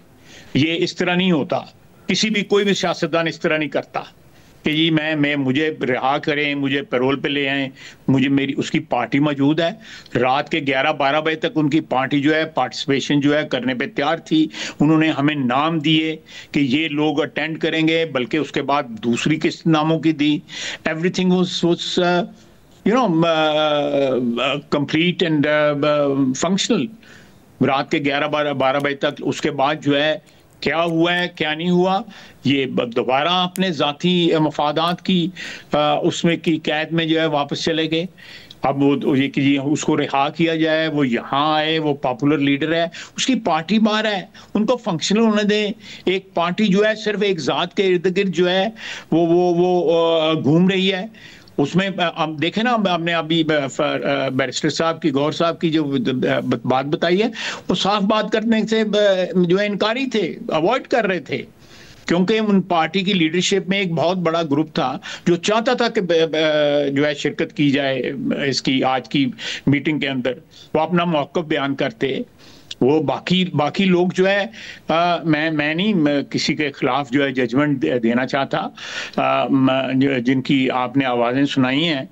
ये इस तरह नहीं होता, कोई भी सियासतदान इस तरह नहीं करता कि जी मैं मुझे रिहा करें, मुझे पैरोल पे ले आएं, मेरी उसकी पार्टी मौजूद है। रात के 11-12 बजे तक उनकी पार्टी जो है पार्टिसिपेशन जो है करने पे तैयार थी। उन्होंने हमें नाम दिए कि ये लोग अटेंड करेंगे, बल्कि उसके बाद दूसरी किस्त नामों की दी। Everything was complete and functional रात के 11-12 बजे तक। उसके बाद जो है क्या हुआ है क्या नहीं हुआ, ये दोबारा अपने ज़ाती मफादात की उसमें की कैद में जो है वापस चले गए। अब वो ये कि उसको रिहा किया जाए, वो यहाँ आए, वो पॉपुलर लीडर है, उसकी पार्टी बाहर है, उनको फंक्शनल होने दें। एक पार्टी जो है सिर्फ एक ज़ात के इर्द गिर्द जो है वो घूम रही है। उसमें अब देखें ना, हमने अभी बैरिस्टर साहब की, गौर साहब की जो बात बताई है, वो साफ बात करने से जो है इनकारी थे, अवॉइड कर रहे थे, क्योंकि उन पार्टी की लीडरशिप में एक बहुत बड़ा ग्रुप था जो चाहता था कि जो है शिरकत की जाए इसकी आज की मीटिंग के अंदर, वो अपना मौक़िफ़ बयान करते। वो बाकी लोग जो है मैं नहीं किसी के खिलाफ जो है जजमेंट देना चाहता, जिनकी आपने आवाज़ें सुनाई हैं,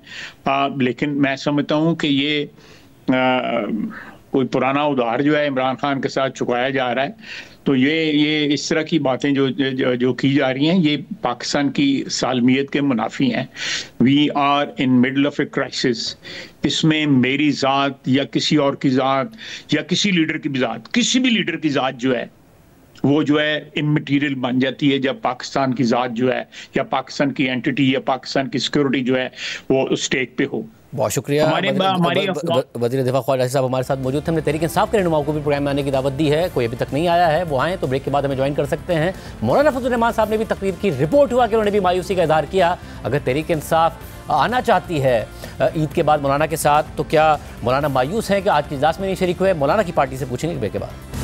लेकिन मैं समझता हूँ कि ये कोई पुराना उधार जो है इमरान खान के साथ चुकाया जा रहा है। तो ये इस तरह की बातें जो की जा रही हैं, ये पाकिस्तान की सालमियत के मुनाफी हैं। We are in middle of a crisis. इसमें मेरी ज़ात या किसी और की ज़ात या किसी लीडर की ज़ात, किसी भी लीडर की ज़ात जो है वो जो है इमटेरियल बन जाती है जब पाकिस्तान की ज़ात जो है या पाकिस्तान की एंटिटी या पाकिस्तान की सिक्योरिटी जो है वो स्टेक पे हो। बहुत शुक्रिया। वज़ीर दिफा ख्वाजा साहब हमारे साथ मौजूद थे। हमने तहरीक इंसाफ के रहनुमाओं को भी प्रोग्राम में आने की दावत दी है, कोई अभी तक नहीं आया है, वो आएँ तो ब्रेक के बाद हमें ज्वाइन कर सकते हैं। मौलाना फजल रहमान साहब ने भी तकरीर की, रिपोर्ट हुआ कि उन्होंने भी मायूसी का इजहार किया। अगर तहरीक इंसाफ आना चाहती है ईद के बाद मौलाना के साथ, तो क्या मौलाना मायूस हैं कि आज के इजलास में नहीं शरीक हुए? मौलाना की पार्टी से पूछेंगे ब्रेक के बाद।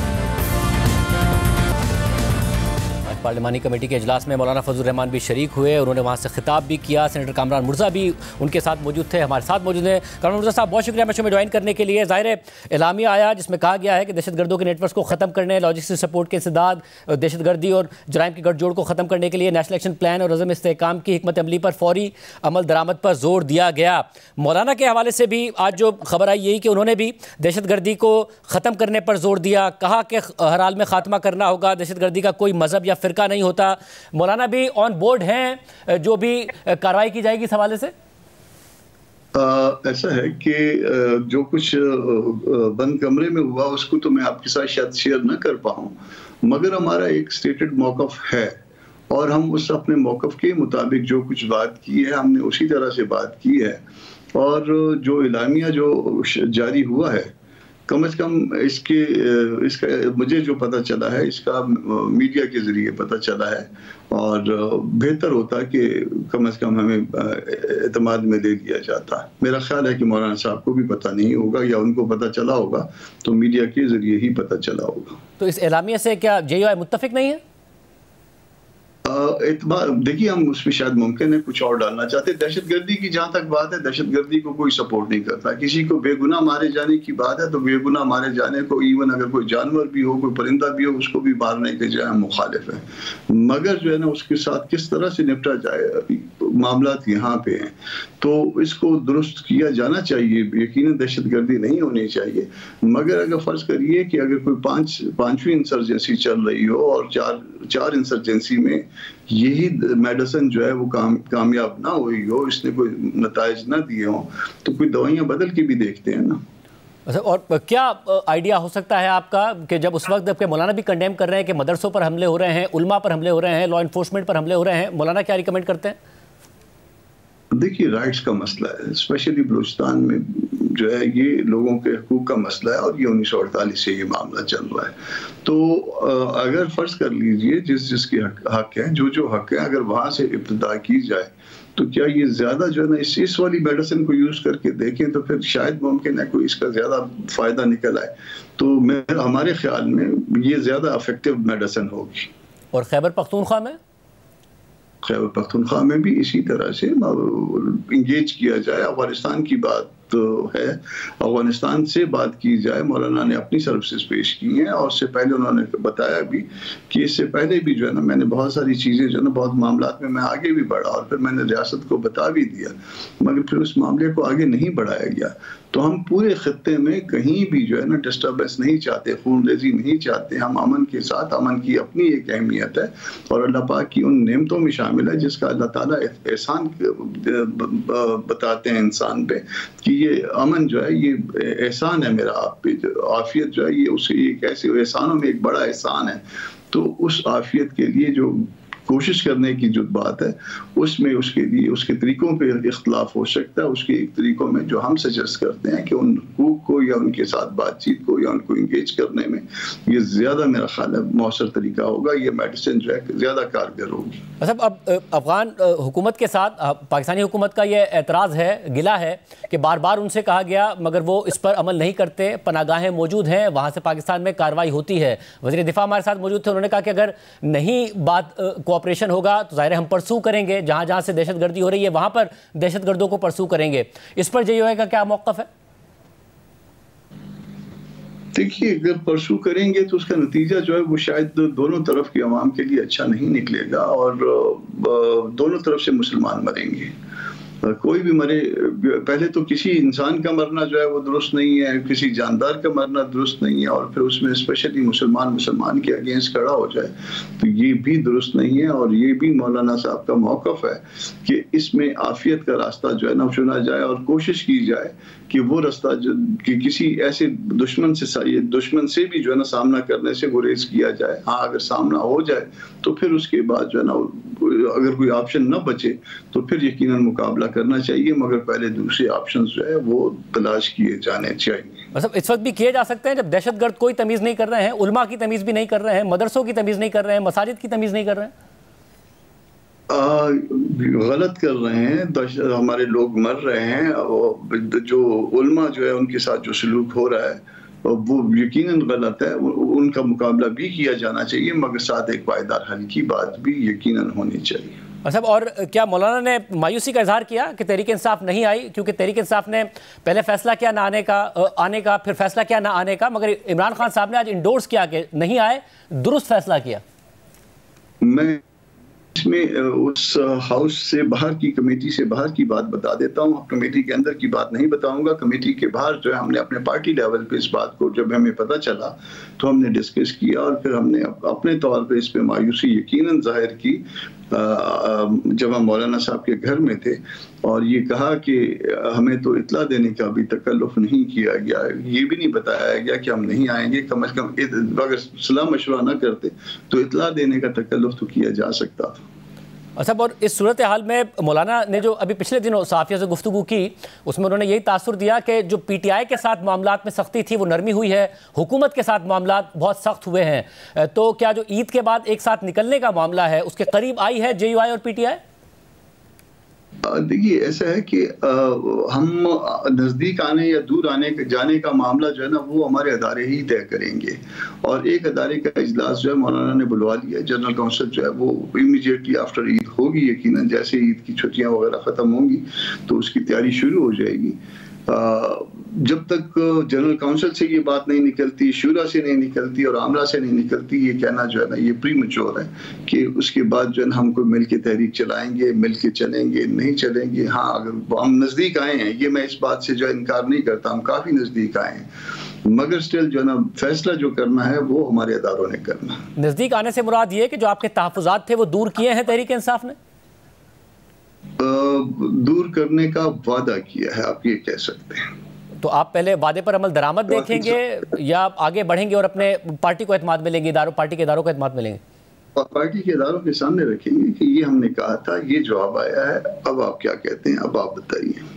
पार्लिमानी कमेटी के इजलास में मौलाना फजल रहमान भी शरीक हुए, उन्होंने वहाँ से खिताब भी किया। सेनेटर कामरान मुर्जा भी उनके साथ मौजूद थे, हमारे साथ मौजूद हैं। कामरान मुर्जा साहब, बहुत शुक्रिया शो में ज्वाइन करने के लिए। ज़ाहिर एलामिया आया जिसमें कहा गया है कि दहशतगर्दों के नेटवर्क को ख़त्म करने, लॉजिस्टिक सपोर्ट के इंसदाद, दहशतगर्दी और जराइम के गठजोड़ को ख़त्म करने के लिए नेशनल एक्शन प्लान और अज़म इस्तेहकाम की हिकमत अमली पर फौरी अमल दरामद पर जोर दिया गया। मौलाना के हवाले से भी आज जो खबर आई यही कि उन्होंने भी दहशतगर्दी को ख़त्म करने पर जोर दिया, कहा कि हर हाल में खात्मा करना होगा, दहशतगर्दी का कोई मज़हब या फ़िरका नहीं होता। मौलाना भी ऑन बोर्ड हैं जो भी कार्रवाई की जाएगी इस हवाले से? ऐसा है कि जो कुछ बंद कमरे में हुआ उसको तो मैं आपके साथ शायद शेयर न कर पाऊँ, मगर हमारा एक स्टेटेड मौक़िफ़ है और हम उस अपने मौक़िफ़ के मुताबिक जो कुछ बात की है हमने उसी तरह से बात की है। और जो इलामिया जो जारी हुआ है कम से कम इसका मुझे जो पता चला है इसका मीडिया के जरिए पता चला है, और बेहतर होता कि कम से कम हमें एतमाद में ले लिया जाता। मेरा ख्याल है कि मौलाना साहब को भी पता नहीं होगा, या उनको पता चला होगा तो मीडिया के जरिए ही पता चला होगा। तो इस एलामिया से क्या JUI मुत्तफिक नहीं है? देखिए, हम उसमें शायद मुमकिन है कुछ और डालना चाहते हैं। दहशतगर्दी की जहां तक बात है, दहशतगर्दी को कोई सपोर्ट नहीं करता। किसी को बेगुनाह मारे जाने की बात है तो बेगुनाह मारे जाने को, इवन अगर कोई जानवर भी हो, कोई परिंदा भी हो, उसको भी मारने के जो है मुखालिफ है। मगर जो है ना उसके साथ किस तरह से निपटा जाए, अभी मामला यहाँ पे हैं, तो इसको दुरुस्त किया जाना चाहिए। यकीनन दहशतगर्दी नहीं होनी चाहिए, मगर अगर फर्ज करिए कि अगर कोई पांचवी इंसर्जेंसी चल रही हो और चार इंसर्जेंसी में यही मेडिसिन जो है वो कामयाब ना हुई हो, इसने कोई नताइज ना दिए हो, तो कोई दवाइयां बदल के भी देखते हैं ना। अच्छा, और क्या आइडिया हो सकता है आपका कि जब उस वक्त जबकि मौलाना भी कंडेम कर रहे हैं कि मदरसों पर हमले हो रहे हैं, उलमा पर हमले हो रहे हैं, लॉ इन्फोर्समेंट पर हमले हो रहे हैं, मौलाना क्या रिकमेंड करते हैं? देखिए, राइट्स का मसला है, स्पेशली बलूचिस्तान में जो है ये लोगों के हकूक का मसला है, और ये 1948 से ये मामला चल रहा है। तो अगर फर्ज कर लीजिए जिसके हक है, जो हक है, अगर वहां से इब्तिदा की जाए तो क्या ये ज्यादा जो है ना इस वाली मेडिसिन को यूज करके देखें तो फिर शायद मुमकिन है कोई इसका ज्यादा फायदा निकल आए। तो हमारे ख्याल में ये ज्यादा इफेक्टिव मेडिसिन होगी। और खैबर पख्तूनख्वा में? खैबर पख्तूनख्वा में भी इसी तरह से इंगेज किया जाए। अफगानिस्तान की बात तो है, अफगानिस्तान से बात की जाए। मौलाना ने अपनी सर्विसेज पेश की हैं, और उससे पहले उन्होंने बताया भी कि इससे पहले भी जो है ना मैंने बहुत सारी चीज़ें जो है ना बहुत मामलात में मैं आगे भी बढ़ा, और फिर मैंने रियासत को बता भी दिया, मगर फिर उस मामले को आगे नहीं बढ़ाया गया। तो हम पूरे खत्ते में कहीं भी जो है ना डिस्टर्बेंस नहीं चाहते, खूनरेजी नहीं चाहते। हम अमन के साथ, अमन की अपनी एक अहमियत है, और अल्लाह पाक की उन नेमतों में शामिल है जिसका अल्लाह ताला एहसान बताते हैं इंसान पे, कि ये अमन जो है ये एहसान है मेरा आप पे। आफियत जो है ये उसे एक ऐसे एहसानों में एक बड़ा एहसान है। तो उस आफियत के लिए जो कोशिश करने की जो बात है, उसमें उसके लिए उसके तरीकों पे इख्तलाफ हो सकता है। उसके एक तरीकों में जो हम सजेस्ट करते हैं कि उन हुकूक को या उनके साथ बातचीत को या उनको इंगेज करने में ये ज़्यादा मेरा ख्याल है मौसर तरीका होगा। ये मेडिसिन जो है ज़्यादा कारगर होगी। मतलब अब अफगान हुकूमत के साथ पाकिस्तानी हुकूमत का ये एतराज़ है, गिला है कि बार बार उनसे कहा गया मगर वो इस पर अमल नहीं करते। पनागाहें मौजूद हैं, वहाँ से पाकिस्तान में कार्रवाई होती है। वज़ीर दिफा हमारे साथ मौजूद थे, उन्होंने कहा कि अगर नहीं बात ऑपरेशन होगा तो जाहिर है हम परसू करेंगे, जहां जहां से दहशतगर्दी हो रही है वहां पर दहशतगर्दों को परसू करेंगे। इस पर JUI का क्या मौक़िफ़ है? देखिए, अगर परसू करेंगे तो उसका नतीजा जो है वो शायद दोनों तरफ की आवाम के लिए अच्छा नहीं निकलेगा, और दोनों तरफ से मुसलमान मरेंगे। कोई भी मरे, पहले तो किसी इंसान का मरना जो है वो दुरुस्त नहीं है, किसी जानदार का मरना दुरुस्त नहीं है, और फिर उसमें स्पेशली मुसलमान के अगेंस्ट खड़ा हो जाए तो ये भी दुरुस्त नहीं है। और ये भी मौलाना साहब का मौक़िफ़ है कि इसमें आफियत का रास्ता जो है ना चुना जाए, और कोशिश की जाए कि वो रास्ता जो कि किसी ऐसे दुश्मन से भी जो है ना सामना करने से गुरेज किया जाए। हाँ, अगर सामना हो जाए तो फिर उसके बाद जो है ना अगर कोई ऑप्शन न बचे तो फिर यकीनन मुकाबला करना चाहिए, मगर पहले दूसरे ऑप्शन जो है वो तलाश किए जाने चाहिए। मतलब इस वक्त भी किए जा सकते हैं जब दहशतगर्द कोई तमीज़ नहीं कर रहे हैं, उलमा की तमीज़ भी नहीं कर रहे हैं, मदरसों की तमीज़ नहीं कर रहे हैं, मसाजिद की तमीज़ नहीं कर रहे हैं। गलत कर रहे हैं, हमारे लोग मर रहे हैं। जो उलमा जो है उनके साथ जो सलूक हो रहा है वो यकीनन गलत है। उनका मुकाबला भी किया जाना चाहिए, मगर साथ एक पायदार हल की बात भी यकीनन होनी चाहिए। अच्छा, और क्या मौलाना ने मायूसी का इजहार किया कि तहरीक इंसाफ नहीं आई? क्योंकि तहरीक इंसाफ ने पहले फैसला किया ना आने का, फिर फैसला किया ना आने का, मगर इमरान खान साहब ने आज इंडोर्स किया कि नहीं आए, दुरुस्त फैसला किया। मैं इसमें उस हाउस से बाहर की, कमेटी से बाहर की बात बता देता हूँ, कमेटी के अंदर की बात नहीं बताऊंगा। कमेटी के बाहर जो है हमने अपने पार्टी लेवल पे इस बात को जब हमें पता चला तो हमने डिस्कस किया, और फिर हमने अपने तौर पे इस पे मायूसी यकीनन जाहिर की जब हम मौलाना साहब के घर में थे, और ये कहा कि हमें तो इतला देने का भी तकल्लुफ नहीं किया गया, ये भी नहीं बताया गया कि हम नहीं आएंगे। कम से कम अगर सलाह मशवरा न करते तो इतला देने का तकल्लुफ तो किया जा सकता था। अच्छा, और इस सूरत हाल में मौलाना ने जो अभी पिछले दिनों सहाफ़ियों से गुफ्तगू की उसमें उन्होंने यही तासुर दिया कि जो PTI के साथ मामलात में सख्ती थी वो नरमी हुई है, हुकूमत के साथ मामलात बहुत सख्त हुए हैं। तो क्या जो ईद के बाद एक साथ निकलने का मामला है उसके करीब आई है JUI और PTI? देखिए, ऐसा है कि हम नज़दीक आने या दूर जाने का मामला जो है ना वो हमारे अदारे ही तय करेंगे। और एक अदारे का इजलास जो है मौलाना ने बुलवा लिया, जनरल काउंसिल जो है वो इमीडिएटली आफ्टर ईद होगी। यकीनन जैसे ईद की छुट्टियां वगैरह ख़त्म होंगी तो उसकी तैयारी शुरू हो जाएगी। जब तक जनरल काउंसिल से ये बात नहीं निकलती, शूरा से नहीं निकलती और आमला से नहीं निकलती, ये कहना जो है ना ये प्रीमैच्योर है कि उसके बाद जो है हम कोई मिल के तहरीक चलाएंगे, मिल के चलेंगे, नहीं चलेंगे। हाँ, अगर हम नज़दीक आए हैं, ये मैं इस बात से जो है इनकार नहीं करता, हम काफ़ी नज़दीक आए हैं, मगर स्टिल जो है ना फैसला जो करना है वो हमारे अदारों ने करना। नज़दीक आने से मुराद ये कि जो आपके तहफ़्फ़ुज़ात थे वो दूर किए हैं तहरीक इंसाफ ने? दूर करने का वादा किया है, आप ये कह सकते हैं। तो आप पहले वादे पर अमल दरामद देखेंगे या आगे बढ़ेंगे और अपने पार्टी को एतमाद में लेंगे, पार्टी के इदारों को एतमाद में लेंगे? और पार्टी के इदारों के सामने रखेंगे कि ये हमने कहा था, ये जवाब आया है, अब आप क्या कहते हैं, अब आप बताइए।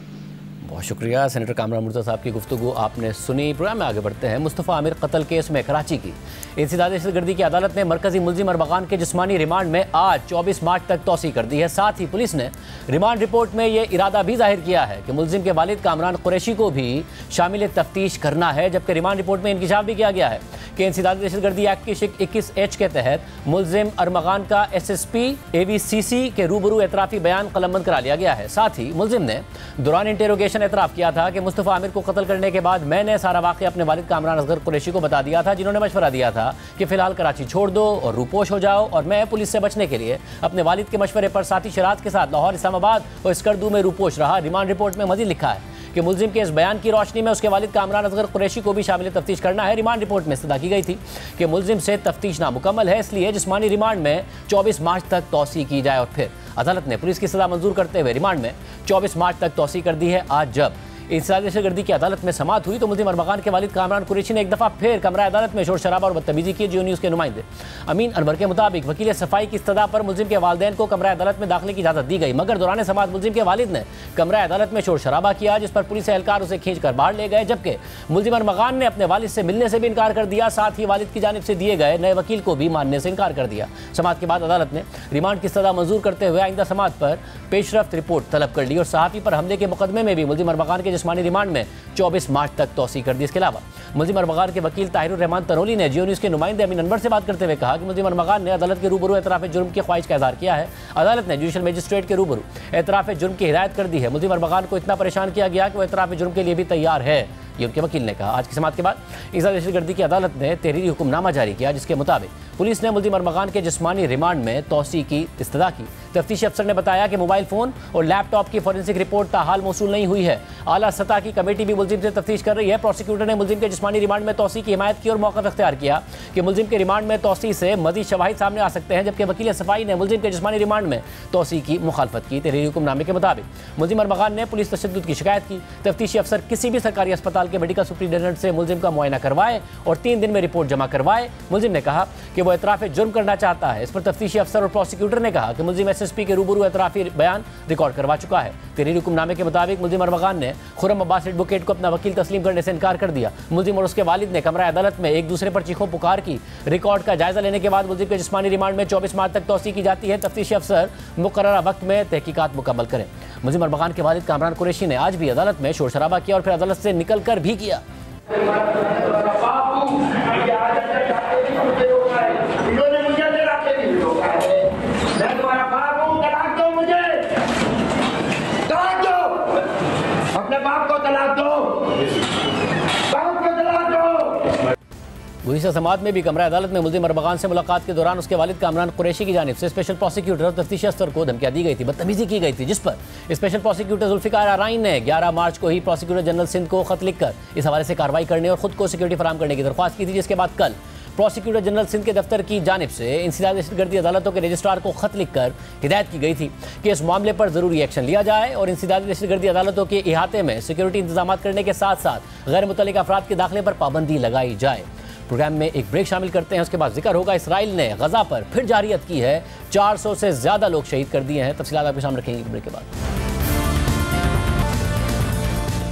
बहुत शुक्रिया सेनेटर कामरान मुर्तज़ा साहब की गुफ्तगू आपने सुनी। प्रोग्राम में आगे बढ़ते हैं। मुस्तफ़ा आमिर कत्ल केस में कराची की इंसदाद दहशतगर्दी की अदालत ने मरकजी मुलजिम अरमगान के जिस्मानी रिमांड में आज 24 मार्च तक तौसी कर दी है। साथ ही पुलिस ने रिमांड रिपोर्ट में ये इरादा भी जाहिर किया है कि मुलजिम के वालिद कामरान कुरैशी को भी शामिल तफ्तीश करना है। जबकि रिमांड रिपोर्ट में इंकशाफ भी किया गया है कि इंसदाद दहशतगर्दी एक्ट की शिक 21H के तहत मुलजिम अरमगान का SSP AVCC के रूबरू एतराफ़ी बयान कलमबंद करा लिया गया है। साथ ही मुलजिम ने दौरान इंटेरोगेशन एतराफ़ किया था कि मुस्तफ़ा आमिर को कत्ल करने के बाद मैंने सारा वाक़या अपने वालिद कामरान असगर कुरैशी को बता दिया था, जिन्होंने मशवरा दिया था कि फ़िलहाल कराची छोड़ दो और रूपोश हो जाओ, और मैं पुलिस से बचने के लिए अपने वालिद के मशवरे पर साथी शरात के साथ लाहौर, इस्लामाबाद और स्कर्दू में रूपोश रहा। रिमांड रिपोर्ट में मज़ीद लिखा है कि मुलजिम के इस बयान की रोशनी में उसके वालिद कामरान असगर कुरैशी को भी शामिल तफ्तीश करना है। रिमांड रिपोर्ट में इस्तदा की गई थी कि मुलजिम से तफ्तीश नामुकम्मल है, इसलिए जिस्मानी रिमांड में 24 मार्च तक तौसी की जाए। और फिर अदालत ने पुलिस की सज़ा मंजूर करते हुए रिमांड में 24 मार्च तक तौसी कर दी है। आज जब इंसदाद दहशतगर्दी की अदालत में समाअत हुई तो मुलजिम अरमगान के वालिद कामरान कुरैशी ने एक दफ़ा फिर कमरा अदालत में शोर शराबा और बदतमीजी की। जियो न्यूज़ के नुमाइंदे अमीन अनवर के मुताबिक वकील सफाई की इस्तदा पर मुलजिम के वालिदैन को कमरा अदालत में दाखिले की इजाज़त दी गई, मगर दौरान समाअत मुलजिम के वालिद ने कमरा अदालत में शोर शराबा किया, जिस पर पुलिस एहलकार उसे खींच कर बाहर ले गए। जबकि मुलजिम अरमगान ने अपने वालिद से मिलने से भी इनकार कर दिया, साथ ही वालिद की जानिब से दिए गए नए वकील को भी मानने से इनकार कर दिया। समाअत के बाद अदालत ने रिमांड की सज़ा मंजूर करते हुए आइंदा समाअत पर पेशरफ्त रिपोर्ट तलब कर ली और सहाफ़ी पर हमले के मुकदमे में भी मुलजिम अरमगान के जिस्मानी रिमांड में 24 मार्च तक तौसी कर दी। इसके अलावा मुलजिम अरमगान के वकील ताहिरुर रहमान तनोली ने जियो न्यूज़ के नुमाइंदे अमीन अनवर से बात करते हुए कहा कि मुलजिम अरमगान ने अदालत के रूबरू एतराफ़ जुर्म की ख्वाहिश का इज़हार किया है। अदालत ने जुडिशल मजिस्ट्रेट के रूबरू एतराफ़ जुर्म की हिदायत कर दी है। मुलजिम अरमगान को इतना परेशान किया गया कि वो एतराफ़ जुर्म के लिए भी तैयार है, ये उनके वकील ने कहा। आज की समाअत के बाद इंसदाद दहशतगर्दी की अदालत ने तहरीरी हुक्मनामा जारी किया, जिसके मुताबिक पुलिस ने मुलजिम अरमगान के जिस्मानी रिमांड में तौसी की इस्तदा की। तफ्तीशी अफसर ने बताया कि मोबाइल फ़ोन और लैपटॉप की फॉरेंसिक रिपोर्ट ताहाल मौसूल नहीं हुई है। आला सतह की कमेटी भी मुलजिम से तफ्तीश कर रही है। प्रोसिक्यूटर ने मुलजिम के जिस्मानी रिमांड में तौसी की हिमायत की और मौक़िफ़ इख्तियार किया कि मुलजिम के रिमांड में तौसी से मज़ीद शवाहिद सामने आ सकते हैं, जबकि वकील सफाई ने मुलजिम के जिस्मानी रिमांड में तौसी की मुखालफत की। तहरीरी हुक्मनामे के मुताबिक मुलजिम अरमगान ने पुलिस तशद्दुद की शिकायत की। तफ्तीशी अफसर किसी भी सरकारी अस्पताल के मेडिकल सुपरिटेंडेंट से मुलजिम का मुआयना करवाए और 3 दिन में रिपोर्ट जमा करवाए। मुलजिम ने कहा कि वो एतराफ़ जुर्म करना चाहता है। इस पर तफ्तीशी अफसर और प्रोसिक्यूटर ने कहा कि मुलजिम SSP के रूबरू एतराफ़ी बयान रिकॉर्ड करवा चुका है। तहरीरी हुक्मनामे के मुताबिक मुलजिम अरमगान ने खुर्रम अब्बास एडवोकेट को अपना वकील तस्लीम करने से इनकार कर दिया। मुलजिम और उसके वालिद ने कमरा अदालत में एक दूसरे पर चीखों पुकार की। रिकॉर्ड का जायजा लेने के बाद मुलजिम के जिस्मानी रिमांड में 24 मार्च तक तौसी की जाती है। तफ्तीशी अफसर मुकर्ररा वक्त में तहकीकात मुकम्मल करें। मुलजिम अरमगान के वालिद कामरान कुरैशी ने आज भी अदालत में शोर शराबा किया और फिर अदालत से निकल कर भी किया। गुज़िश्ता समाअत में भी कमरा अदालत में मुलजिम अरमगान से मुलाकात के दौरान उसके वालिद कामरान कुरैशी की जानिब से स्पेशल प्रोसिक्यूटर और तफ्तीशी अफसर को धमकियां दी गई थी, बदतमीजी की गई थी, जिस पर स्पेशल प्रोसिक्यूटर जुल्फ़िकार आराइन ने 11 मार्च को ही प्रोसिक्यूटर जनरल सिंध को खत लिखकर इस हवाले से कार्रवाई करने और खुद को सिक्योरिटी फराहम करने की दरख्वास्त की थी। जिसके बाद कल प्रोसिक्यूटर जनरल सिंध के दफ्तर की जानिब से इंसदाद दहशतगर्दी अदालतों के रजिस्ट्रार को खत लिखकर हिदायत की गई थी कि इस मामले पर ज़रूरी एक्शन लिया जाए और इंसदाद दहशतगर्दी अदालतों के इहाते में सिक्योरिटी इंतजाम करने के साथ साथ गैर मुतल्लिक़ अफराद के दाखिले पर पाबंदी लगाई जाए। प्रोग्राम में एक ब्रेक शामिल करते हैं, उसके बाद जिक्र होगा इसराइल ने गजा पर फिर जारियत की है, 400 से ज्यादा लोग शहीद कर दिए हैं। तफसीलात आपके सामने रखेंगे ब्रेक के बाद।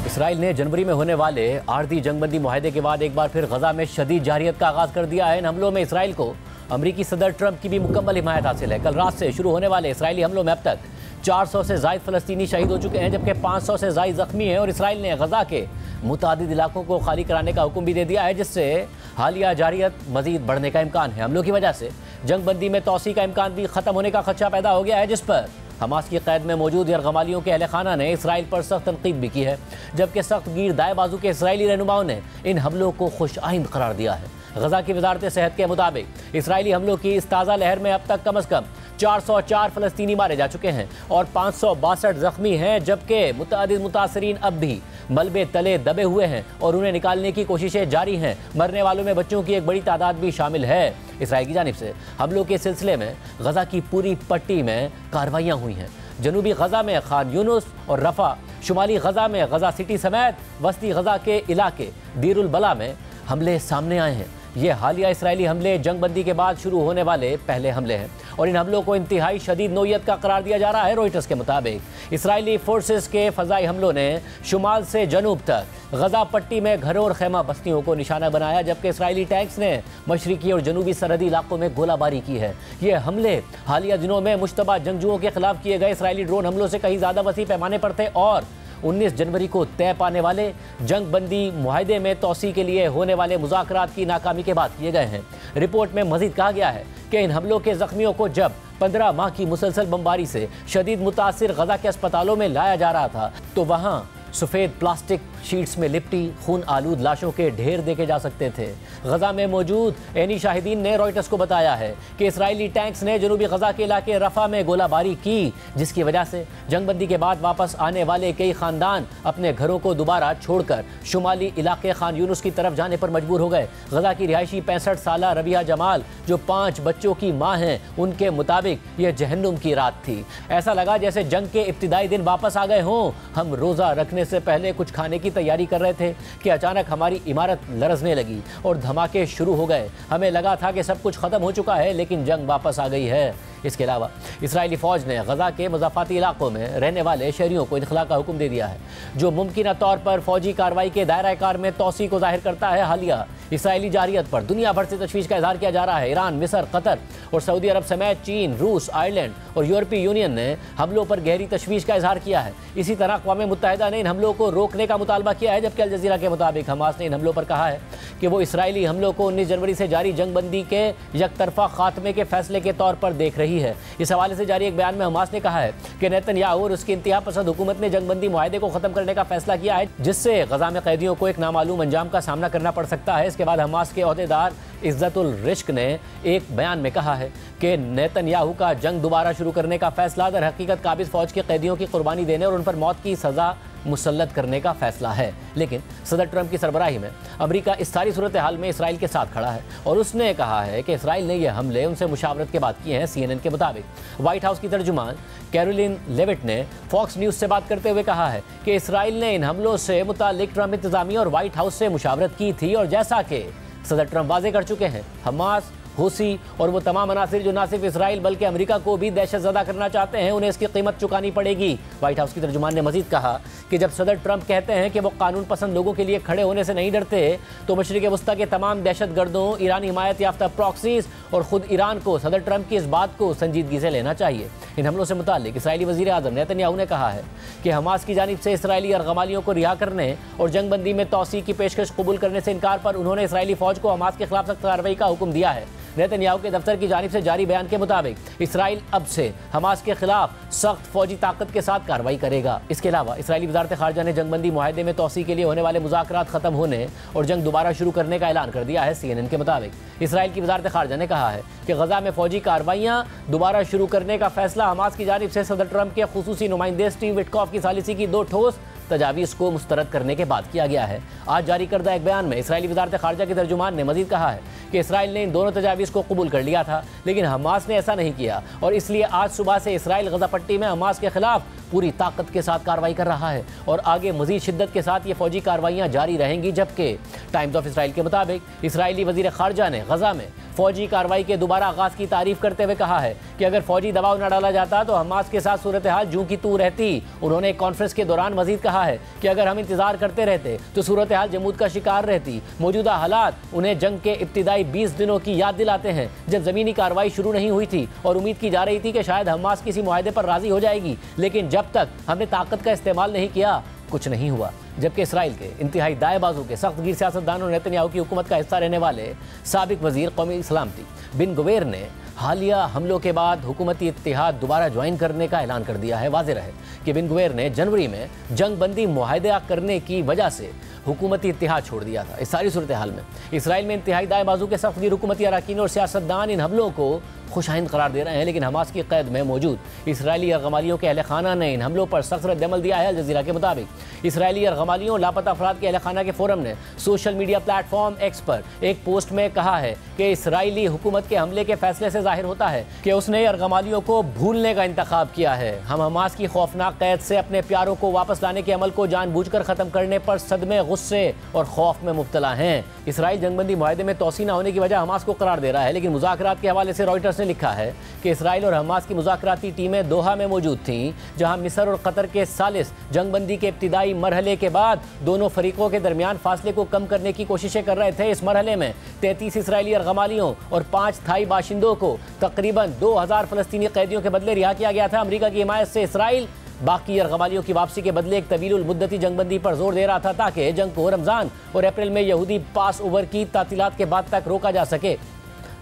इसराइल ने जनवरी में होने वाले आर्दी जंगबंदी मुआहदे के बाद एक बार फिर गजा में शदीद जारियत का आगाज कर दिया है। इन हमलों में इसराइल को अमरीकी सदर ट्रंप की भी मुकम्मल हिमायत हासिल है। कल रात से शुरू होने वाले इसराइली हमलों में अब तक 400 से ज़ायद फ़लस्तीनी शहीद हो चुके हैं, जबकि 500 से ज़ायद ज़ख्मी हैं और इसराइल ने गजा के मुतादिद इलाकों को खाली कराने का हुक्म भी दे दिया है, जिससे हालिया जारियत मजीद बढ़ने का इम्कान है। हमलों की वजह से जंगबंदी में तोसी का इम्कान भी ख़त्म होने का खदशा पैदा हो गया है, जिस पर हमास की कैद में मौजूद यरगमालियों के अहले खाना ने इसराइल पर सख्त तनकीद भी की है, जबकि सख्त गिर दाएं बाजू के इसराइली रहनुमाओं ने इन हमलों को खुश आइंद करार दिया है। गजा की वजारत सेहत के मुताबिक इसराइली हमलों की इस ताज़ा लहर में अब तक कम अज़ कम 404 फ़लस्तीनी मारे जा चुके हैं और 562 ज़ख्मी हैं, जबकि मुतादिद मुतासरीन अब भी मलबे तले दबे हुए हैं और उन्हें निकालने की कोशिशें जारी हैं। मरने वालों में बच्चों की एक बड़ी तादाद भी शामिल है। इसराइल की जानिब से हमलों के सिलसिले में गजा की पूरी पट्टी में कार्रवाइयाँ हुई हैं। जनूबी गजा में खान यूनुस और रफ़ा, शुमाली गजा में गजा सिटी समेत वस्ती गजा के इलाके दीरुल बला में हमले सामने आए हैं। ये हालिया इसराइली हमले जंगबंदी के बाद शुरू होने वाले पहले हमले हैं और इन हमलों को इंतहाई शदीद नौयत का करार दिया जा रहा है। रॉयटर्स के मुताबिक इसराइली फोर्सेस के फ़ज़ाई हमलों ने शुमाल से जनूब तक गजा पट्टी में घरों और खैमा बस्तियों को निशाना बनाया, जबकि इसराइली टैंक्स ने मशरिकी और जनूबी सरहदी इलाकों में गोलाबारी की है। ये हमले हालिया दिनों में मुश्तबा जंगजुओं के खिलाफ किए गए इसराइली ड्रोन हमलों से कहीं ज़्यादा वसी पैमाने पर थे और 19 जनवरी को तय पाने वाले जंगबंदी मुआहदे में तोसी के लिए होने वाले मुज़ाकरात की नाकामी के बाद किए गए हैं। रिपोर्ट में मज़ीद कहा गया है कि इन हमलों के ज़ख्मियों को जब 15 माह की मुसलसल बमबारी से शदीद मुतासिर गजा के अस्पतालों में लाया जा रहा था तो वहाँ सफ़ेद प्लास्टिक शीट्स में लिपटी खून आलूद लाशों के ढेर देखे जा सकते थे। गजा में मौजूद एनी शाहिदीन ने रॉयटर्स को बताया है कि इसराइली टैंक्स ने जनूबी गजा के इलाके रफ़ा में गोलाबारी की, जिसकी वजह से जंगबंदी के बाद वापस आने वाले कई ख़ानदान अपने घरों को दोबारा छोड़कर शुमाली इलाके खान यूनुस की तरफ जाने पर मजबूर हो गए। गजा की रिहायशी 65 साला रबिया जमाल, जो 5 बच्चों की माँ हैं, उनके मुताबिक यह जहन्नुम की रात थी। ऐसा लगा जैसे जंग के इब्तिदाई दिन वापस आ गए हों। हम रोज़ा रखने से पहले कुछ खाने की तैयारी कर रहे थे कि अचानक हमारी इमारत लरजने लगी और धमाके शुरू हो गए। हमें लगा था कि सब कुछ खत्म हो चुका है, लेकिन जंग वापस आ गई है। इसके अलावा इसराइली फ़ौज ने गजा के मज़ाफ़ाती इलाकों में रहने वाले शहरियों को इनखला का हुक्म दे दिया है, जो मुमकिन तौर पर फ़ौजी कार्रवाई के दायरा कार में तोसी को जाहिर करता है। हालिया इसराइली जारियत पर दुनिया भर से तशवीश का इजहार किया जा रहा है। ईरान, मिस्र, कतर और सऊदी अरब समेत चीन, रूस, आयरलैंड और यूरोपीय यूनियन ने हमलों पर गहरी तशवीश का इजहार किया है। इसी तरह अक़वाम मुत्तहिदा ने इन हमलों को रोकने का मुतालबा किया है, जबकि अल जज़ीरा के मुताबिक हमास ने इन हमलों पर कहा है कि वो इसराइली हमलों को 19 जनवरी से जारी जंगबंदी के यकतरफा खात्मे के फैसले के तौर पर देख रही है। इस हवाले से जारी एक बयान में हमास ने कहा है कि नेतन्याहू और उसकी इंतहा पसंद हुकूमत ने जंगबंदी मुआहदे को ख़त्म करने का फैसला किया है, जिससे गजा में कैदियों को एक नामालूम अंजाम का सामना करना पड़ सकता है। इसके बाद हमास के अहदेदार इज़्ज़तुल रिश्क ने एक बयान में कहा है कि नेतन्याहू का जंग दोबारा शुरू करने का फैसला दर हकीकत काबिज फ़ौज के कैदियों की कुर्बानी देने और उन पर मौत की सज़ा मुसल्लत करने का फैसला है। लेकिन सदर ट्रंप की सरबराही में अमेरिका इस सारी सूरत हाल में इसराइल के साथ खड़ा है और उसने कहा है कि इसराइल ने यह हमले उनसे मुशावरत के बाद किए हैं। CNN के मुताबिक व्हाइट हाउस की तर्जुमान कैरोलिन लेविट ने फॉक्स न्यूज़ से बात करते हुए कहा है कि इसराइल ने इन हमलों से मुताल्लिक ट्रंप इंतजामिया और व्हाइट हाउस से मुशावरत की थी और जैसा कि सदर ट्रंप वाजे कर चुके हैं, हमास, हुसी और वो तमाम अनासिर जो न सिर्फ इसराइल बल्कि अमेरिका को भी दहशतज़दा करना चाहते हैं, उन्हें इसकी कीमत चुकानी पड़ेगी। व्हाइट हाउस की तर्जुमान ने मजीद कहा कि जब सदर ट्रंप कहते हैं कि वो कानून पसंद लोगों के लिए खड़े होने से नहीं डरते, तो मशरिक़ वस्ता के तमाम दहशतगर्दों, ईरानी हिमायत याफ्ता प्रॉक्सीज और ख़ुद ईरान को सदर ट्रंप की इस बात को संजीदगी से लेना चाहिए। इन हमलों से मुताल्लिक इसराइली वज़ीर आज़म नेतन्याहू ने कहा है कि हमास की जानिब से इसराइली अरगमालियों को रिहा करने और जंगबंदी में तोसी की पेशकश कबूल करने से इनकार पर उन्होंने इसराइली फ़ौज को हमास के खिलाफ सख्त कार्रवाई का हुक्म दिया है। नेतन्याहू के दफ्तर की जानिब से जारी बयान के मुताबिक इसराइल अब से हमास के खिलाफ सख्त फौजी ताकत के साथ कार्रवाई करेगा। इसके अलावा इसराइली वज़ारत ख़ारजा ने जंगबंदी मुआहदे में तोसी के लिए होने वाले मुज़ाकरात ख़त्म होने और जंग दोबारा शुरू करने का ऐलान कर दिया है। CNN के मुताबिक इसराइल की वज़ारत ख़ारजा ने कहा है कि गजा में फ़ौजी कार्रवाइयाँ दोबारा शुरू करने का फैसला हमास की जानिब से सदर ट्रंप के खुसूसी नुमाइंदे स्टीव विटकॉफ की सालिसी की 2 ठोस तजावीज़ को मुस्तरद करने के बाद किया गया है। आज जारी करदा एक बयान में इसराइली वज़ारत ख़ारजा के तर्जुमान ने मजीद कहा है कि इसराइल ने इन दोनों तजावीज़ को कबूल कर लिया था, लेकिन हमास ने ऐसा नहीं किया और इसलिए आज सुबह से इसराइल गजा पट्टी में हमास के खिलाफ पूरी ताकत के साथ कार्रवाई कर रहा है और आगे मजीद शिद्दत के साथ ये फौजी कार्रवाइयाँ जारी रहेंगी। जबकि टाइम्स ऑफ इसराइल के मुताबिक इसराइली वजीर खारजा ने गजा में फौजी कार्रवाई के दोबारा आगाज की तारीफ करते हुए कहा है कि अगर फौजी दबाव न डाला जाता तो हमास के साथ सूरत हाल जूं की तू रहती। उन्होंने एक कॉन्फ्रेंस के दौरान मजीद कहा है कि अगर हम इंतजार करते रहते तो सूरत हाल जमूद का शिकार रहती। मौजूदा हालात उन्हें जंग के इब्तिदाई 20 दिनों की याद दिलाते हैं जब जमीनी कार्रवाई शुरू नहीं हुई थी और उम्मीद की जा रही थी कि शायद हमास किसी मुआहदे पर राजी हो जाएगी, लेकिन जब तक हमने ताकत का इस्तेमाल नहीं किया कुछ नहीं हुआ। जबकि इसराइल के इंतहाई दाएं बाजू के सख्तगीर सियासतदान और नेतन्याहू की हुकूमत का हिस्सा रहने वाले साबिक वजीर कौमी सलामती बिन गुवेर ने हालिया हमलों के बाद हुकूमती इत्तेहाद दोबारा ज्वाइन करने का ऐलान कर दिया है। वाज़ेह है कि बिन गुवेर ने जनवरी में जंग बंदी मुआहदा करने की वजह से हुकूमती इत्तेहाद छोड़ दिया था। इस सारी सूरत हाल में इसराइल में इंतहाई दाएं बाजू के सख्तगीर हुकूमती अरकान और सियासतदान इन हमलों को खुशाइंद करार दे रहे हैं, लेकिन हमास की कैद में मौजूद इसराइली अरगमालियों के अहल खाना ने इन हमलों पर सख्त रद्द-ए-अमल दिया है। अल जज़ीरा के मुताबिक इसराइली अरगमालियों लापता अफराद के अहल खाना के फोरम ने सोशल मीडिया प्लेटफॉर्म एक्स पर एक पोस्ट में कहा है कि इसराइली हुकूमत के हमले के फैसले से जाहिर होता है कि उसने अरगमालियों को भूलने का इंतखाब किया है। हम हमास की खौफनाक कैद से अपने प्यारों को वापस लाने के अमल को जानबूझकर ख़त्म करने पर सदमे, गुस्से और खौफ में मुब्तला हैं। इसराइल जंगबंदी मुआहदे में तोसी न होने की वजह हमास को करार दे रहा है, लेकिन मुज़ाकरात के हवाले से रॉयटर्स ने लिखा है कि इसराइल और हमास की मुज़ाकराती टीमें दोहा में मौजूद थीं, जहां मिस्र और कतर के सालिस जंगबंदी के इब्तिदाई मरहले के बाद दोनों फरीकों के दरमियान फासले को कम करने की कोशिशें कर रहे थे। इस मरहले में 33 इसराइली अरगमालियों और 5 थाई बाशिंदों को तकरीबन 2000 फ़लस्तीनी कैदियों के बदले रिहा किया गया था। अमरीका की हिमायत से इसराइल बाकी अरगमालियों की वापसी के बदले एक तवील मुद्दती जंगबंदी पर जोर दे रहा था ताकि जंग को रमज़ान और अप्रैल में यहूदी पास ओवर की तातीलात के बाद तक रोका जा सके।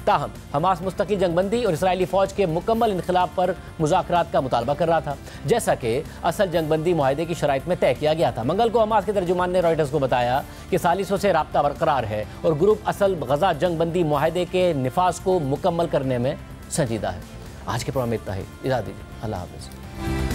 ताहम हमास मुस्तकिल जंगबंदी और इसराइली फ़ौज के मुकम्मल इनखिलाफ पर मुज़ाकरात का मुतालबा कर रहा था, जैसा कि असल जंगबंदी मुआहदे की शराइत में तय किया गया था। मंगल को हमास के तर्जुमान ने रॉयटर्स को बताया कि सालिसों से राब्ता बरकरार है और ग्रुप असल गजा जंगबंदी मुआहदे के निफाज को मुकम्मल करने में संजीदा है। आज के प्रोग्राम में इतना ही, इजाज़त दीजिए, अल्लाह हाफ़िज़।